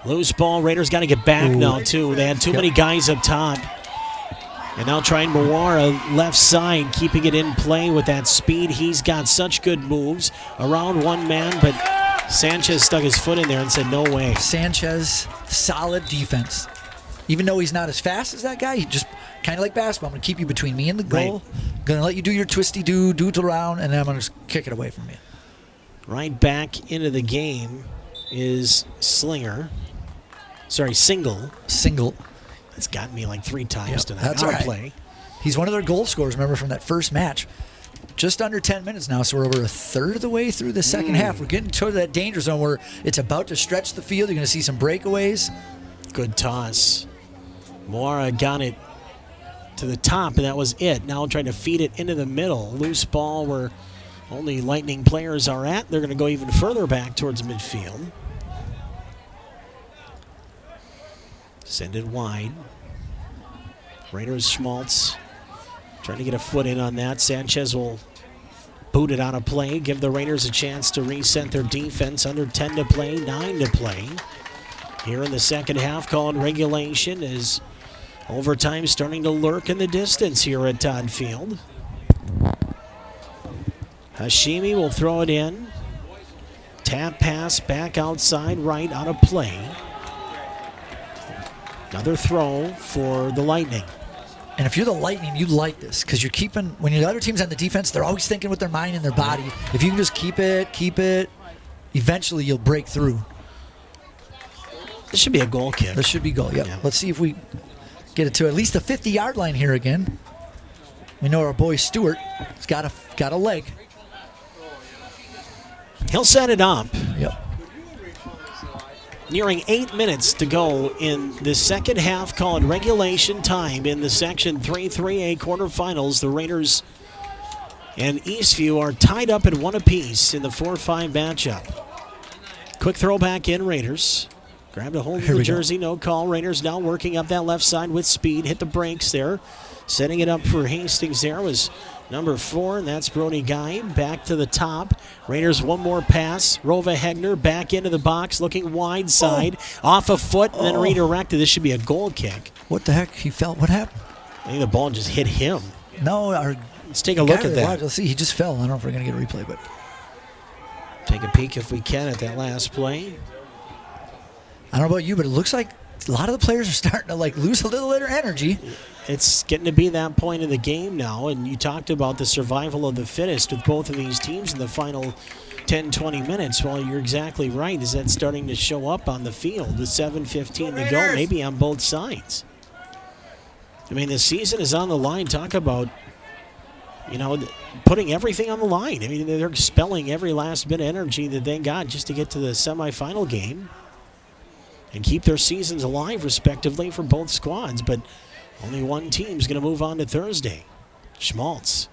Loose ball. Raiders got to get back now, too. They had too many guys up top. And now trying Moara left side, keeping it in play with that speed. He's got such good moves around one man, but Sanchez stuck his foot in there and said, no way. Sanchez, solid defense. Even though he's not as fast as that guy, he just kind of like basketball. I'm going to keep you between me and the goal. Going to let you do your twisty-do, do it around, and then I'm going to just kick it away from you. Right back into the game is Single. It's gotten me like 3 times tonight. That's Our all right. play. He's one of their goal scorers, remember, from that first match. Just under 10 minutes now, so we're over a third of the way through the second half. We're getting to that danger zone where it's about to stretch the field. You're going to see some breakaways. Good toss. Moara got it to the top, and that was it. Now trying to feed it into the middle. Loose ball where only Lightning players are at. They're going to go even further back towards midfield. Send it wide. Raiders Schmaltz trying to get a foot in on that. Sanchez will boot it out of play, give the Raiders a chance to reset their defense. Under 10 to play, 9 to play. Here in the second half, called regulation, as overtime starting to lurk in the distance here at Todd Field. Hashimi will throw it in. Tap pass back outside right out of play. Another throw for the Lightning. And if you're the Lightning, you like this because you're keeping, when the other team's on the defense, they're always thinking with their mind and their body. If you can just keep it, eventually you'll break through. This should be a goal kick. This should be goal, yeah. Let's see if we get it to at least the 50-yard line here again. We know our boy Stewart has got a leg. He'll set it up. Yep. Nearing 8 minutes to go in the second half, called regulation time in the Section 3-3A quarterfinals. The Raiders and Eastview are tied up at 1 apiece in the 4-5 matchup. Quick throw back in, Raiders. Grabbed a hold of the jersey, no call. Raiders now working up that left side with speed. Hit the brakes there. Setting it up for Hastings there was number 4, and that's Brody Guy. Back to the top. Raiders one more pass. Rova Hegner back into the box, looking wide side. Off a foot, and then redirected. This should be a goal kick. What the heck? He fell. What happened? I think the ball just hit him. No, let's take a look at that. Let's see. He just fell. I don't know if we're going to get a replay, but take a peek if we can at that last play. I don't know about you, but it looks like a lot of the players are starting to lose a little of their energy. It's getting to be that point in the game now, and you talked about the survival of the fittest with both of these teams in the final 10, 20 minutes. Well, you're exactly right. Is that starting to show up on the field with 7:15 to go, maybe on both sides? I mean, the season is on the line. Talk about, putting everything on the line. I mean, they're expelling every last bit of energy that they got just to get to the semifinal game and keep their seasons alive, respectively, for both squads. But only one team's going to move on to Thursday. Schmaltz,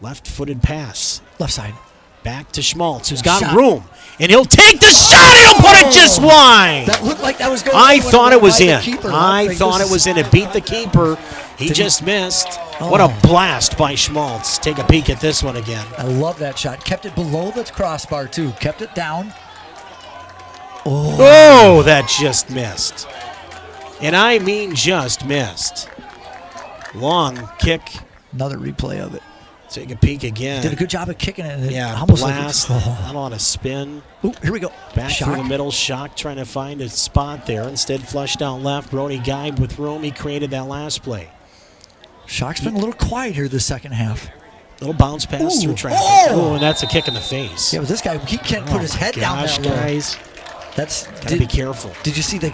left-footed pass. Left side. Back to Schmaltz, who's got room. And he'll take the shot, and he'll put it just wide. That looked like that was going I thought it was in. I thought it was in. It beat the keeper. He just missed. What a blast by Schmaltz. Take a peek at this one again. I love that shot. Kept it below the crossbar, too. Kept it down. Oh, that just missed. And I mean just missed. Long kick. Another replay of it. Take a peek again. Did a good job of kicking it. Yeah, almost blast. Like not on a spin. Ooh, here we go. Back through the middle. Shock trying to find a spot there. Instead, flushed out left. Brody Geib with room. He created that last play. Shock's been a little quiet here this second half. Little bounce pass through traffic. Oh, and that's a kick in the face. Yeah, but this guy, he can't put his head down that low. Guys. Gotta be careful. Did you see you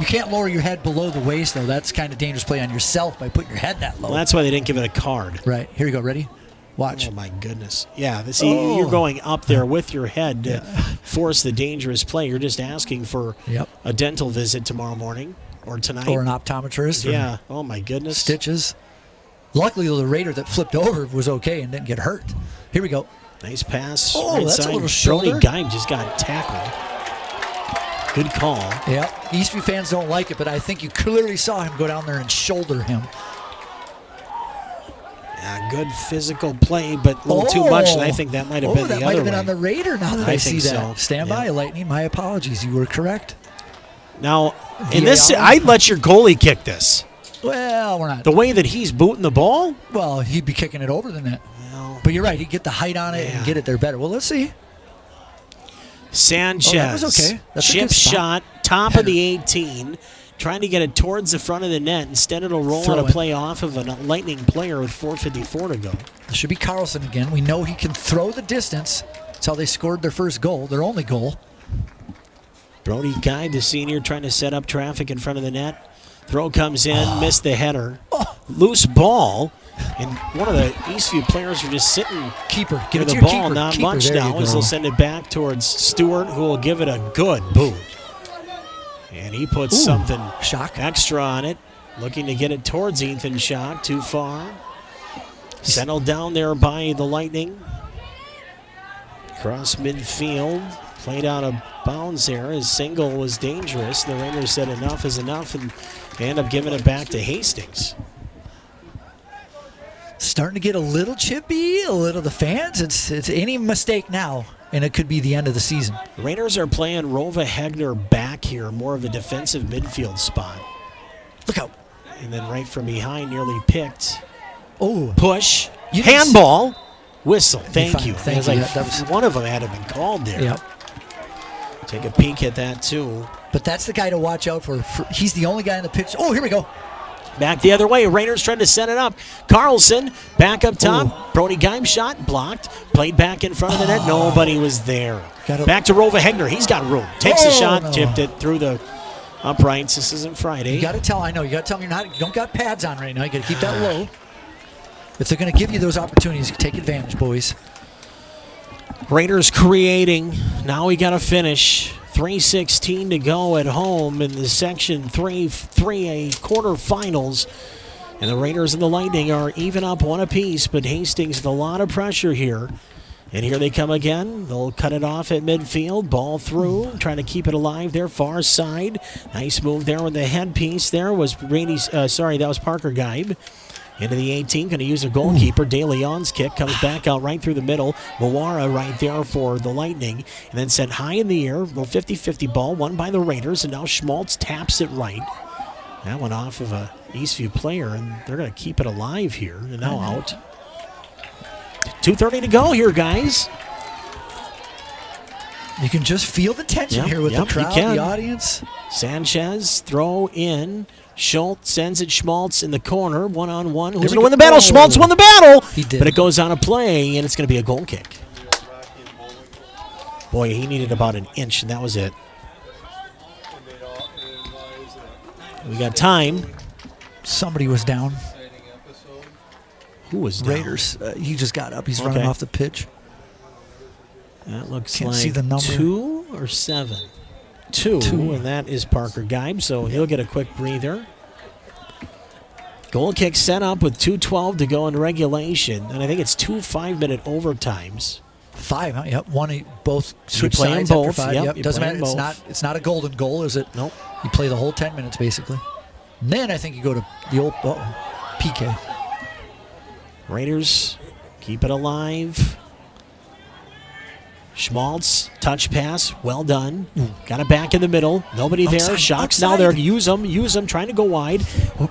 can't lower your head below the waist, though. That's kind of dangerous play on yourself by putting your head that low. Well, that's why they didn't give it a card. Right. Here you go. Ready? Watch. Oh, my goodness. Yeah, see, you're going up there with your head to force the dangerous play. You're just asking for a dental visit tomorrow morning or tonight. Or an optometrist. Yeah. Oh, my goodness. Stitches. Luckily, the Raider that flipped over was okay and didn't get hurt. Here we go. Nice pass. Oh, right that's side. a little shoulder. Brody Geib just got tackled. Good call. Yeah. Eastview fans don't like it, but I think you clearly saw him go down there and shoulder him. Yeah, good physical play, but a little too much, and I think that might have been the other way. That might have been on the Raider now that I see that. So. Stand by, Lightning. My apologies. You were correct. Now, in this, I'd let your goalie kick this. Well, we're not. The way that he's booting the ball? Well, he'd be kicking it over the net. Well, but you're right. He'd get the height on it and get it there better. Well, let's see. Sanchez. That was okay. That's chip a good spot. shot, top of the 18. Trying to get it towards the front of the net. Instead, it'll roll out a play off of a Lightning player with 4:54 to go. It should be Carlson again. We know he can throw the distance. That's how they scored their first goal, their only goal. Brody Geib, the senior, trying to set up traffic in front of the net. Throw comes in, missed the header. Loose ball, and one of the Eastview players are just sitting. Keeper, give it the to your ball, keeper. not Keeper, much now, as they'll send it back towards Stewart, who will give it a good boot. And he puts something extra on it, looking to get it towards Ethan Schock. Too far. Settled down there by the Lightning. Cross midfield. Played out of bounds there. His single was dangerous. The Raiders said enough is enough, and they end up giving it back to Hastings. Starting to get a little chippy, a little the fans. It's any mistake now, and it could be the end of the season. The Raiders are playing Rova Hegner back here, more of a defensive midfield spot. Look out. And then right from behind, nearly picked. Oh. Push. Handball. Whistle. Thank you. Thank you. That was one of them had to have been called there. Yep. Take a peek at that, too. But that's the guy to watch out for. He's the only guy in the pitch. Oh, here we go. Back the other way. Raiders trying to set it up. Carlson back up top. Ooh. Brody Geib shot blocked. Played back in front of the net. Nobody was there. Back to Rova Hegner. He's got room. Takes the shot. Tipped it through the uprights. This isn't Friday. You got to tell. I know. You got to tell me you don't got pads on right now. You got to keep that low. If they're going to give you those opportunities, take advantage, boys. Raiders creating. Now we got to finish. 3:16 to go at home in the Section 3A quarterfinals. And the Raiders and the Lightning are even up one apiece, but Hastings with a lot of pressure here. And here they come again. They'll cut it off at midfield. Ball through, trying to keep it alive there, far side. Nice move there with the headpiece there was that was Parker Geib. Into the 18, going to use a goalkeeper. De Leon's kick comes back out right through the middle. Mawara right there for the Lightning. And then sent high in the air. Little 50-50 ball, won by the Raiders. And now Schmaltz taps it right. That went off of a Eastview player, and they're going to keep it alive here. And now out. 2:30 to go here, guys. You can just feel the tension here with the crowd, the audience. Sanchez, throw in. Schultz sends it Schmaltz in the corner, one-on-one. Who's going to win the battle? Schmaltz won the battle! He did. But it goes on a play, and it's going to be a goal kick. Boy, he needed about an inch, and that was it. We got time. Somebody was down. Who was down? Raiders. He just got up. He's running off the pitch. That looks Can't like see the number. 2 or 7. 2, and that is Parker Geib, so he'll get a quick breather. Goal kick set up with 2:12 to go in regulation, and I think it's 2 5-minute overtimes. 5, huh? Yep. Both switch play 'em sides after both. 5. Yep, Yep. you Doesn't play 'em matter. both. It's not a golden goal, is it? Nope. You play the whole 10 minutes basically. And then I think you go to the old PK. Raiders keep it alive. Schmaltz, touch pass, well done. Got it back in the middle. Nobody there. Outside, Shots outside. now there. Use them, trying to go wide.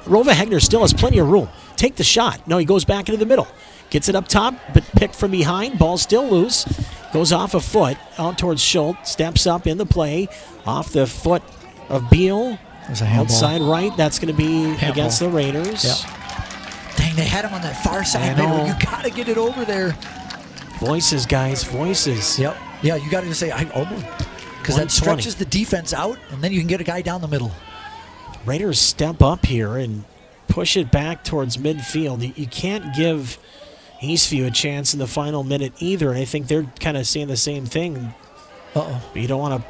Rova Hegner still has plenty of room. Take the shot. No, he goes back into the middle. Gets it up top, but picked from behind. Ball still loose. Goes off a foot out towards Schultz. Steps up in the play. Off the foot of Beal. There's a handball. Outside right. That's going to be against the Raiders. Yep. Dang, they had him on that far side. know. You got to get it over there. Voices, guys. Voices. Yep. Yeah, you got to just say, I almost. Because that 120. stretches the defense out, and then you can get a guy down the middle. Raiders step up here and push it back towards midfield. You can't give Eastview a chance in the final minute either, and I think they're kind of saying the same thing. Uh-oh. But you don't want to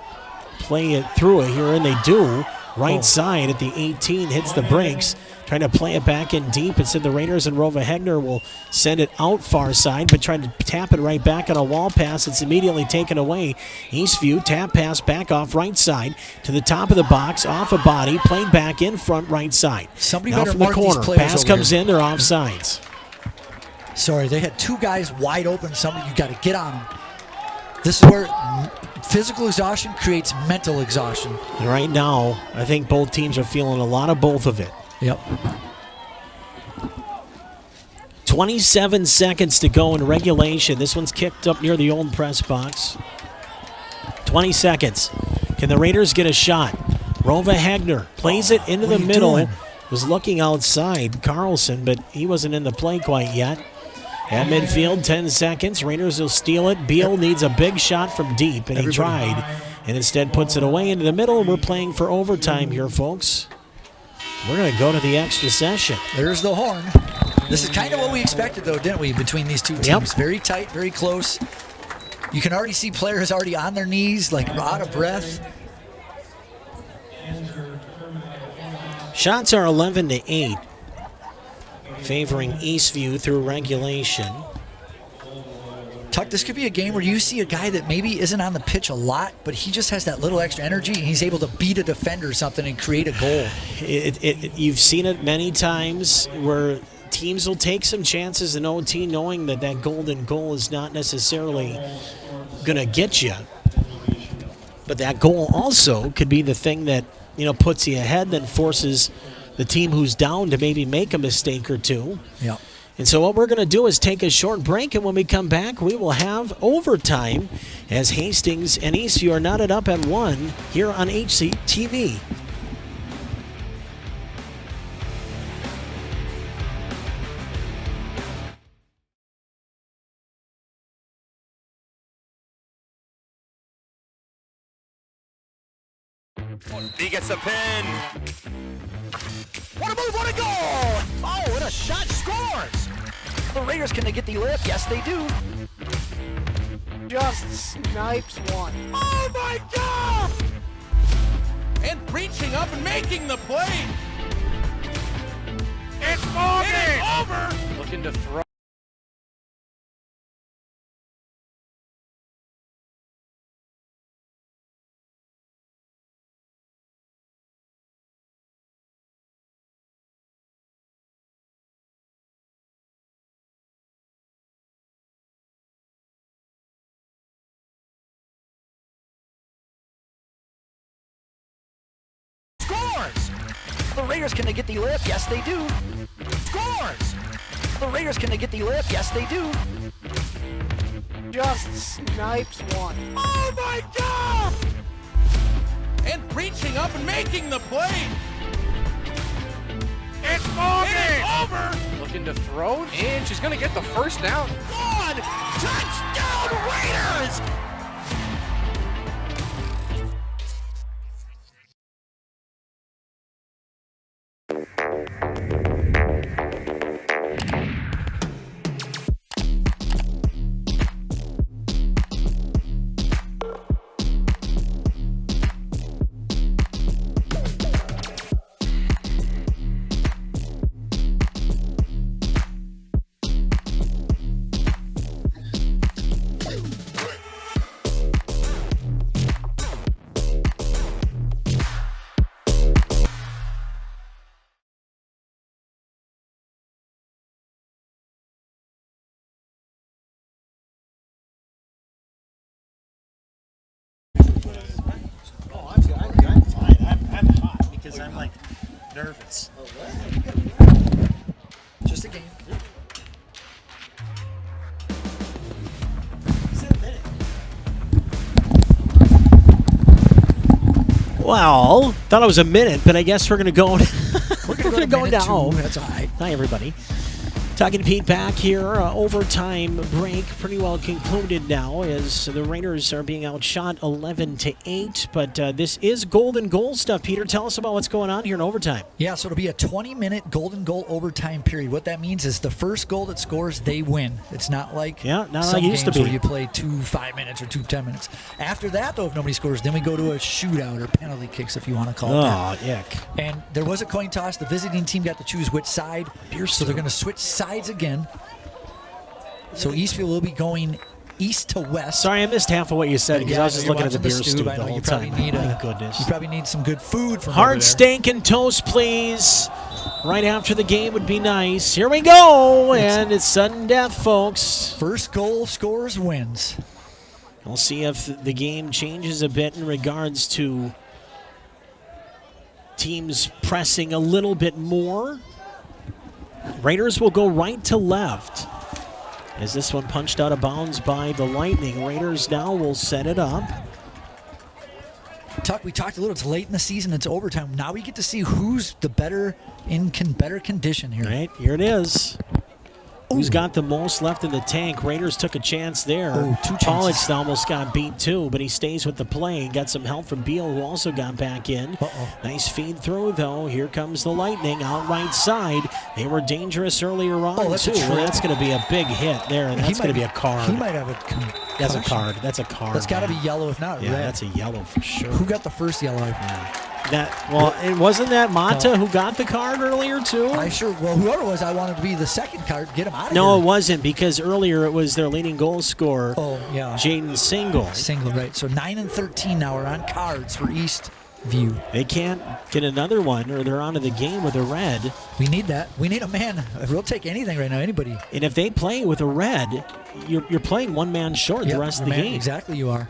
play it through it here, and they do. Right side at the 18 hits the brakes, trying to play it back in deep. Instead, the Raiders and Rova Hegner will send it out far side, but trying to tap it right back on a wall pass. It's immediately taken away. Eastview, tap pass back off right side to the top of the box, off a body, played back in front right side. Somebody now better from the mark these corner. players Pass over comes here. in, they're offsides. Sorry, they had 2 guys wide open. You got to get on them. This is where physical exhaustion creates mental exhaustion. And right now, I think both teams are feeling a lot of both of it. Yep. 27 seconds to go in regulation. This one's kicked up near the old press box. 20 seconds. Can the Raiders get a shot? Rova Hegner plays it into what the are you middle. doing? Was looking outside Carlson, but he wasn't in the play quite yet. At midfield, 10 seconds. Raiders will steal it. Beal needs a big shot from deep, and he tried. And instead puts it away into the middle, and we're playing for overtime here, folks. We're going to go to the extra session. There's the horn. This is kind of what we expected, though, didn't we, between these two teams? Yep. Very tight, very close. You can already see players already on their knees, like out of breath. Shots are 11-8, favoring Eastview through regulation. Tuck, this could be a game where you see a guy that maybe isn't on the pitch a lot, but he just has that little extra energy, and he's able to beat a defender or something and create a goal. You've seen it many times where teams will take some chances in OT knowing that that golden goal is not necessarily going to get you. But that goal also could be the thing that, puts you ahead, then forces the team who's down to maybe make a mistake or two. Yep. And so what we're going to do is take a short break, and when we come back, we will have overtime as Hastings and Eastview are knotted up at 1 here on HCTV. He gets the pin. What a move, what a goal! Oh, what a shot, scores! The Raiders, can they get the lift? Yes, they do. Just snipes one. Oh my God! And reaching up and making the play. It's over! Looking to throw. Scores! The Raiders, can they get the lift? Yes, they do. Scores! The Raiders, can they get the lift? Yes, they do. Just snipes one. Oh my God! And reaching up and making the play. It's over! Looking to throw, and she's going to get the first down. One! Touchdown Raiders! because I'm like nervous. Just a game. Well, thought it was a minute, but I guess we're going to go. We're going to go minute now. two. That's all right. Hi, everybody. Talking to Pete back here. Overtime break pretty well concluded now as the Raiders are being outshot 11-8. But this is golden goal stuff. Peter, tell us about what's going on here in overtime. Yeah, so it'll be a 20-minute golden goal overtime period. What that means is the first goal that scores, they win. It's not like not some like it used to games be. where you play 2 5 minutes or 2 10 minutes. After that, though, if nobody scores, then we go to a shootout or penalty kicks, if you want to call it that. Oh, yuck. And there was a coin toss. The visiting team got to choose which side. So they're going to switch sides again. So Eastview will be going east to west. Sorry, I missed half of what you said because I was just looking at the beer stew the whole time. My goodness. You probably need some good food from Hard steak and toast, please. Right after the game would be nice. Here we go, and it's sudden death, folks. First goal scores wins. We'll see if the game changes a bit in regards to teams pressing a little bit more. Raiders will go right to left. As this one punched out of bounds by the Lightning. Raiders now will set it up. Tuck, we talked a little. It's late in the season. It's overtime. Now we get to see who's the better condition here. Right, here it is. Who's got the most left in the tank? Raiders took a chance there. Oh, 2 chances. Pollock almost got beat too, but he stays with the play. Got some help from Beal, who also got back in. Nice feed through, though. Here comes the Lightning out right side. They were dangerous earlier on, that's too. a trip. That's going to be a big hit there, and that's going to be a card. He might have a That's a card. That's a card. That's got to be yellow, if not Yeah, red. that's a yellow for sure. Who got the first yellow? It wasn't that Mata who got the card earlier, too? Whoever it was, I wanted to be the second card. Get him out of here. No, it wasn't, because earlier it was their leading goal scorer, Jaden Single. Single, right. So 9 and 13 now are on cards for Eastview. They can't get another one, or they're out of the game with a red. We need that. We need a man. We'll take anything right now, anybody. And if they play with a red, you're playing one man short the rest of the game. Exactly, you are.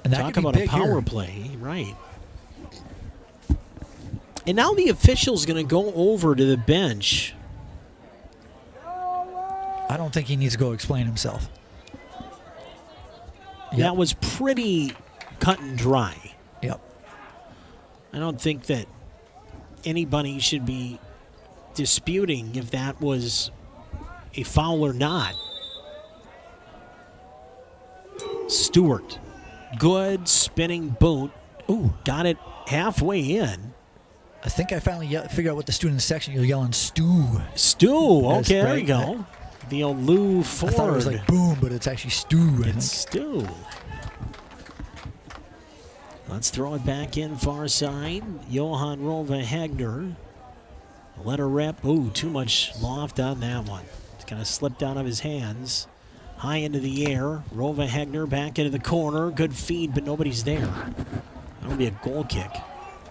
And that Talk about a power play, right. And now the official's going to go over to the bench. I don't think he needs to go explain himself. That was pretty cut and dry. Yep. I don't think that anybody should be disputing if that was a foul or not. Stewart. Good spinning boot. Ooh, got it halfway in. I think I finally figured out what the student section you're yelling stew. Stew. That's Okay, there right. you go. The old Lou Ford. I thought it was like boom, but it's actually stew. It's stew. Let's throw it back in far side. Johan Rova Hagner. Let her rip. Ooh, too much loft on that one. It's kind of slipped out of his hands. High into the air. Rova Hagner back into the corner. Good feed, but nobody's there. That'll be a goal kick.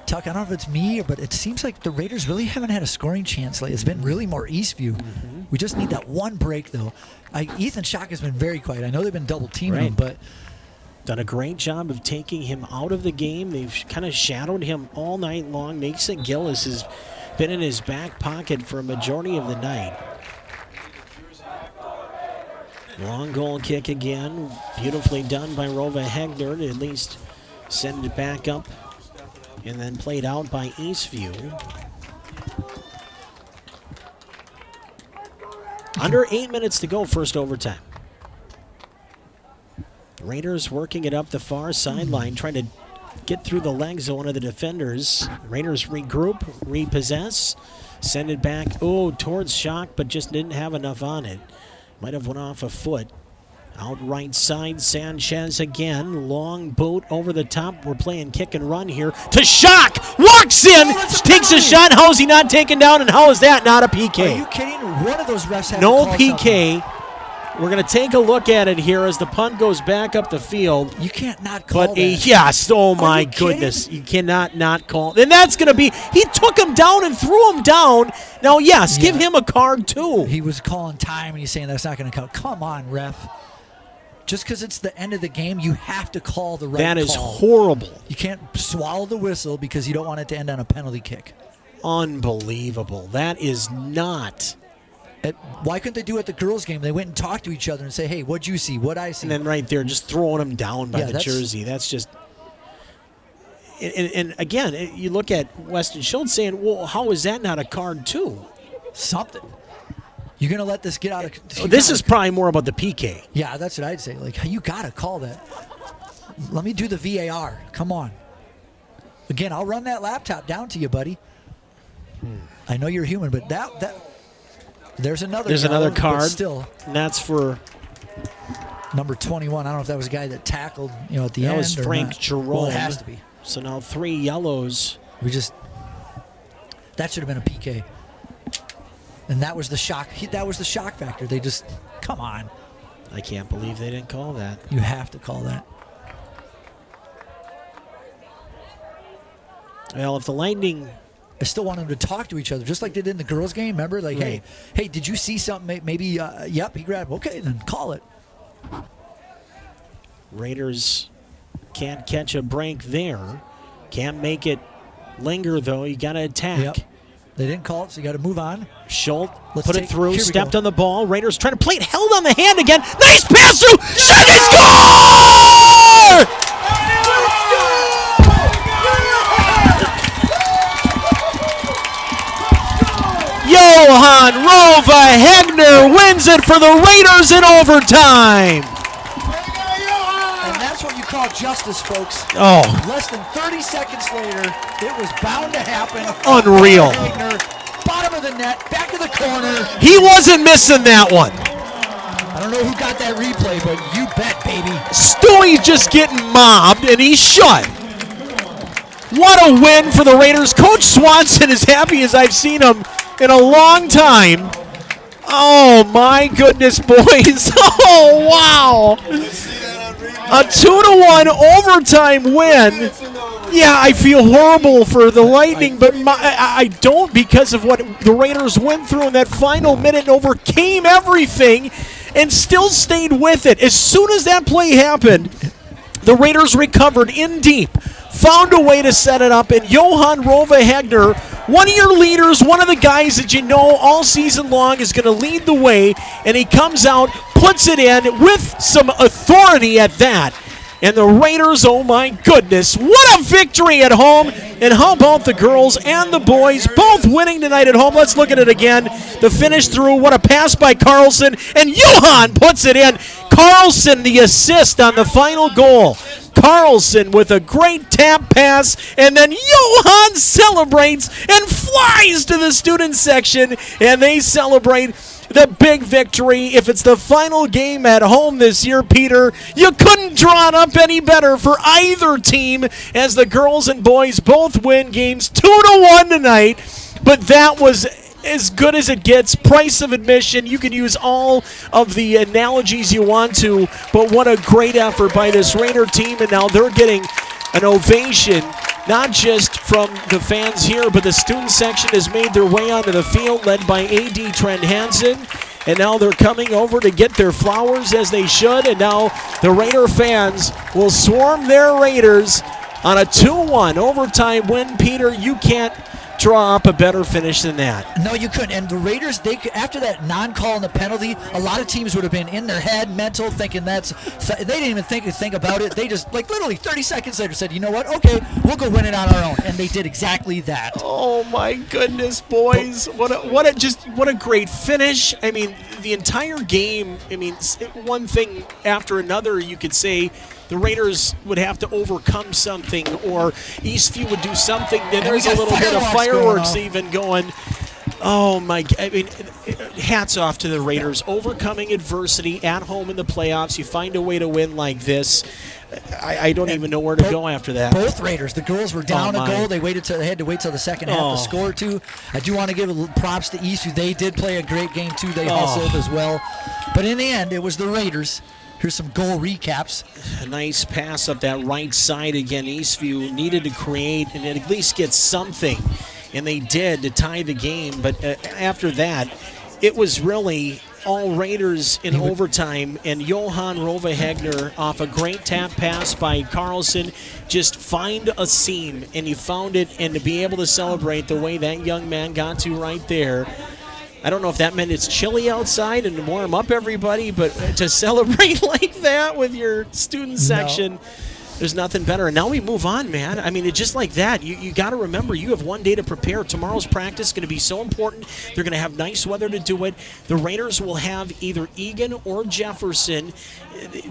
Tuck, I don't know if it's me, but it seems like the Raiders really haven't had a scoring chance lately. It's been really more Eastview. Mm-hmm. We just need that one break, though. Ethan Schock has been very quiet. I know they've been double teaming him, but done a great job of taking him out of the game. They've kind of shadowed him all night long. Mason Gillis has been in his back pocket for a majority of the night. Long goal kick again. Beautifully done by Rova Hegner to at least send it back up. And then played out by Eastview. Under 8 minutes to go, first overtime. Raiders working it up the far sideline, trying to get through the legs of one of the defenders. Raiders regroup, repossess, send it back, towards Schock, but just didn't have enough on it. Might have went off a foot. Out right side, Sanchez again. Long boot over the top. We're playing kick and run here. To Schock! Walks in! Takes a shot. How is he not taken down? And how is that not a PK? Are you kidding? One of those refs had no to call PK. something. We're going to take a look at it here as the punt goes back up the field. You can't not call that. Yes, oh my goodness. You cannot not call. And that's going to be, he took him down and threw him down. Now, yes, give him a card too. He was calling time and he's saying that's not going to count. Come on, ref. just because it's the end of the game, you have to call the right call. That is horrible. You can't swallow the whistle because you don't want it to end on a penalty kick. Unbelievable. That is not. Why couldn't they do it at the girls' game? They went and talked to each other and say, hey, what'd you see? What'd I see? And then right there, just throwing them down by the jersey. That's just. And again, you look at Weston Schultz saying, well, how is that not a card, too? Something. You're going to let this get out of... This is probably more about the PK. Yeah, that's what I'd say. Like, you got to call that. Let me do the VAR. Come on. Again, I'll run that laptop down to you, buddy. I know you're human, but there's another card. Still, and that's for number 21. I don't know if that was a guy that tackled, at the end. That was Frank Jerome. Well, it has to be. So now 3 yellows. That should have been a PK. And that was the shock. That was the shock factor. They just, come on. I can't believe they didn't call that. You have to call that. Well, if the Lightning... I still want them to talk to each other, just like they did in the girls' game. Remember? Like, right. hey, did you see something? Maybe, yep, he grabbed. Okay, then call it. Raiders can't catch a break there. Can't make it linger, though. You got to attack. Yep. They didn't call it, so you got to move on. Schultz put it through, stepped go. on the ball. Raiders trying to play it, held on the hand again. Nice pass through. Shot and score! Johan Rova Hegner wins it for the Raiders in overtime. And that's what you call justice, folks. Oh. Less than 30 seconds later, it was bound to happen. Unreal. Hegner, bottom of the net, back of the corner. He wasn't missing that one. I don't know who got that replay, but you bet, baby. Stewie's just getting mobbed, and he's shut. What a win for the Raiders. Coach Swanson is happy as I've seen him in a long time. Oh, my goodness, boys. Oh, wow. A 2-1 overtime win. Yeah, I feel horrible for the Lightning, but I don't, because of what the Raiders went through in that final minute and overcame everything and still stayed with it. As soon as that play happened, the Raiders recovered in deep, found a way to set it up, and Johan Rova Hegner, one of your leaders, one of the guys that you know all season long is going to lead the way, and he comes out, puts it in with some authority at that. And the Raiders, oh my goodness, what a victory at home. And how about the girls and the boys both winning tonight at home? Let's look at it again. The finish through, what a pass by Carlson, and Johan puts it in. Carlson, the assist on the final goal. Carlson with a great tap pass, and then Johan celebrates and flies to the student section, and they celebrate the big victory. If it's the final game at home this year, Peter, you couldn't draw it up any better for either team, as the girls and boys both win games 2-1 tonight. But that was as good as it gets. Price of admission, you can use all of the analogies you want to, but what a great effort by this Raider team, and now they're getting an ovation, not just from the fans here, but the student section has made their way onto the field, led by A.D. Trent Hansen, and now they're coming over to get their flowers, as they should, and now the Raider fans will swarm their Raiders on a 2-1 overtime win. Peter, you can't draw up a better finish than that. No, you couldn't. And the Raiders, after that non-call and the penalty, a lot of teams would have been in their head, mental, thinking they didn't even think about it. They just, literally 30 seconds later said, you know what, okay, we'll go win it on our own. And they did exactly that. Oh my goodness, boys. What a great finish. I mean, the entire game, one thing after another, you could say the Raiders would have to overcome something, or Eastview would do something. Then there's a little bit of fireworks even going. Oh my! Hats off to the Raiders, overcoming adversity at home in the playoffs. You find a way to win like this. I don't even know where to go after that. Both Raiders, the girls were down a goal. They had to wait till the second half to score two. I do want to give props to Eastview. They did play a great game too. They hustled as well. But in the end, it was the Raiders. Here's some goal recaps. A nice pass up that right side again. Eastview needed to create and at least get something, and they did to tie the game. But after that, it was really all Raiders in overtime, and Johan Rova-Hegner off a great tap pass by Carlson. Just find a seam, and he found it, and to be able to celebrate the way that young man got to right there. I don't know if that meant it's chilly outside and to warm up everybody, but to celebrate like that with your student section, there's nothing better. And now we move on, man. I mean, it's just like that. You got to remember, you have one day to prepare. Tomorrow's practice is going to be so important. They're going to have nice weather to do it. The Raiders will have either Egan or Jefferson.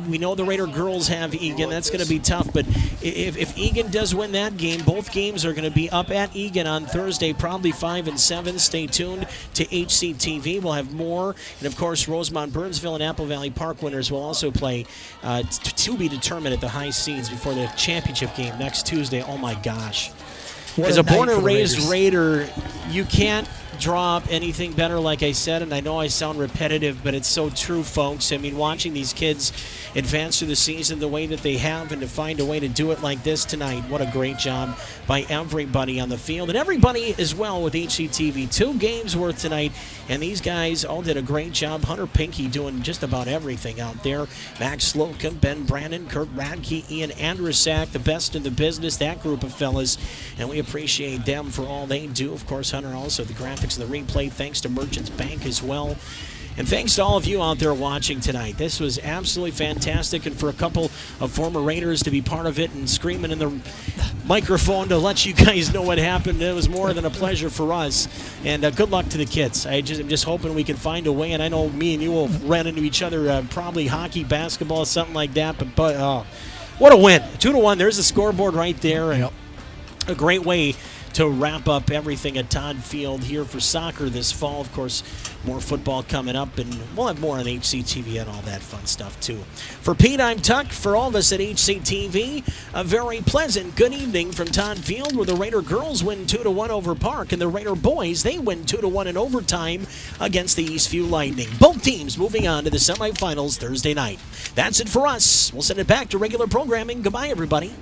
We know the Raider girls have Egan. That's going to be tough. But if Egan does win that game, both games are going to be up at Egan on Thursday, probably 5 and 7. Stay tuned to HCTV. We'll have more. And, of course, Rosemont, Burnsville, and Apple Valley Park winners will also play to be determined at the high seeds before the championship game next Tuesday. Oh, my gosh. As a born and raised Raider, you can't draw up anything better, like I said, and I know I sound repetitive, but it's so true, folks. I mean, watching these kids advance through the season the way that they have and to find a way to do it like this tonight, what a great job by everybody on the field and everybody as well with HCTV. 2 games worth tonight, and these guys all did a great job. Hunter Pinky doing just about everything out there. Max Slocum, Ben Brandon, Kurt Radke, Ian Andrusak, the best in the business, that group of fellas, and we appreciate them for all they do. Of course, Hunter also the graphics and the replay, thanks to Merchants Bank as well. And thanks to all of you out there watching tonight. This was absolutely fantastic, and for a couple of former Raiders to be part of it and screaming in the microphone to let you guys know what happened, it was more than a pleasure for us. And good luck to the kids. I'm just hoping we can find a way, and I know me and you will run into each other, probably hockey, basketball, something like that. But what a win. 2-1. There's the scoreboard right there. And a great way to wrap up everything at Todd Field here for soccer this fall. Of course, more football coming up, and we'll have more on HCTV and all that fun stuff, too. For Pete, I'm Tuck. For all of us at HCTV, a very pleasant good evening from Todd Field, where the Raider girls win 2-1 over Park, and the Raider boys, they win 2-1 in overtime against the Eastview Lightning. Both teams moving on to the semifinals Thursday night. That's it for us. We'll send it back to regular programming. Goodbye, everybody.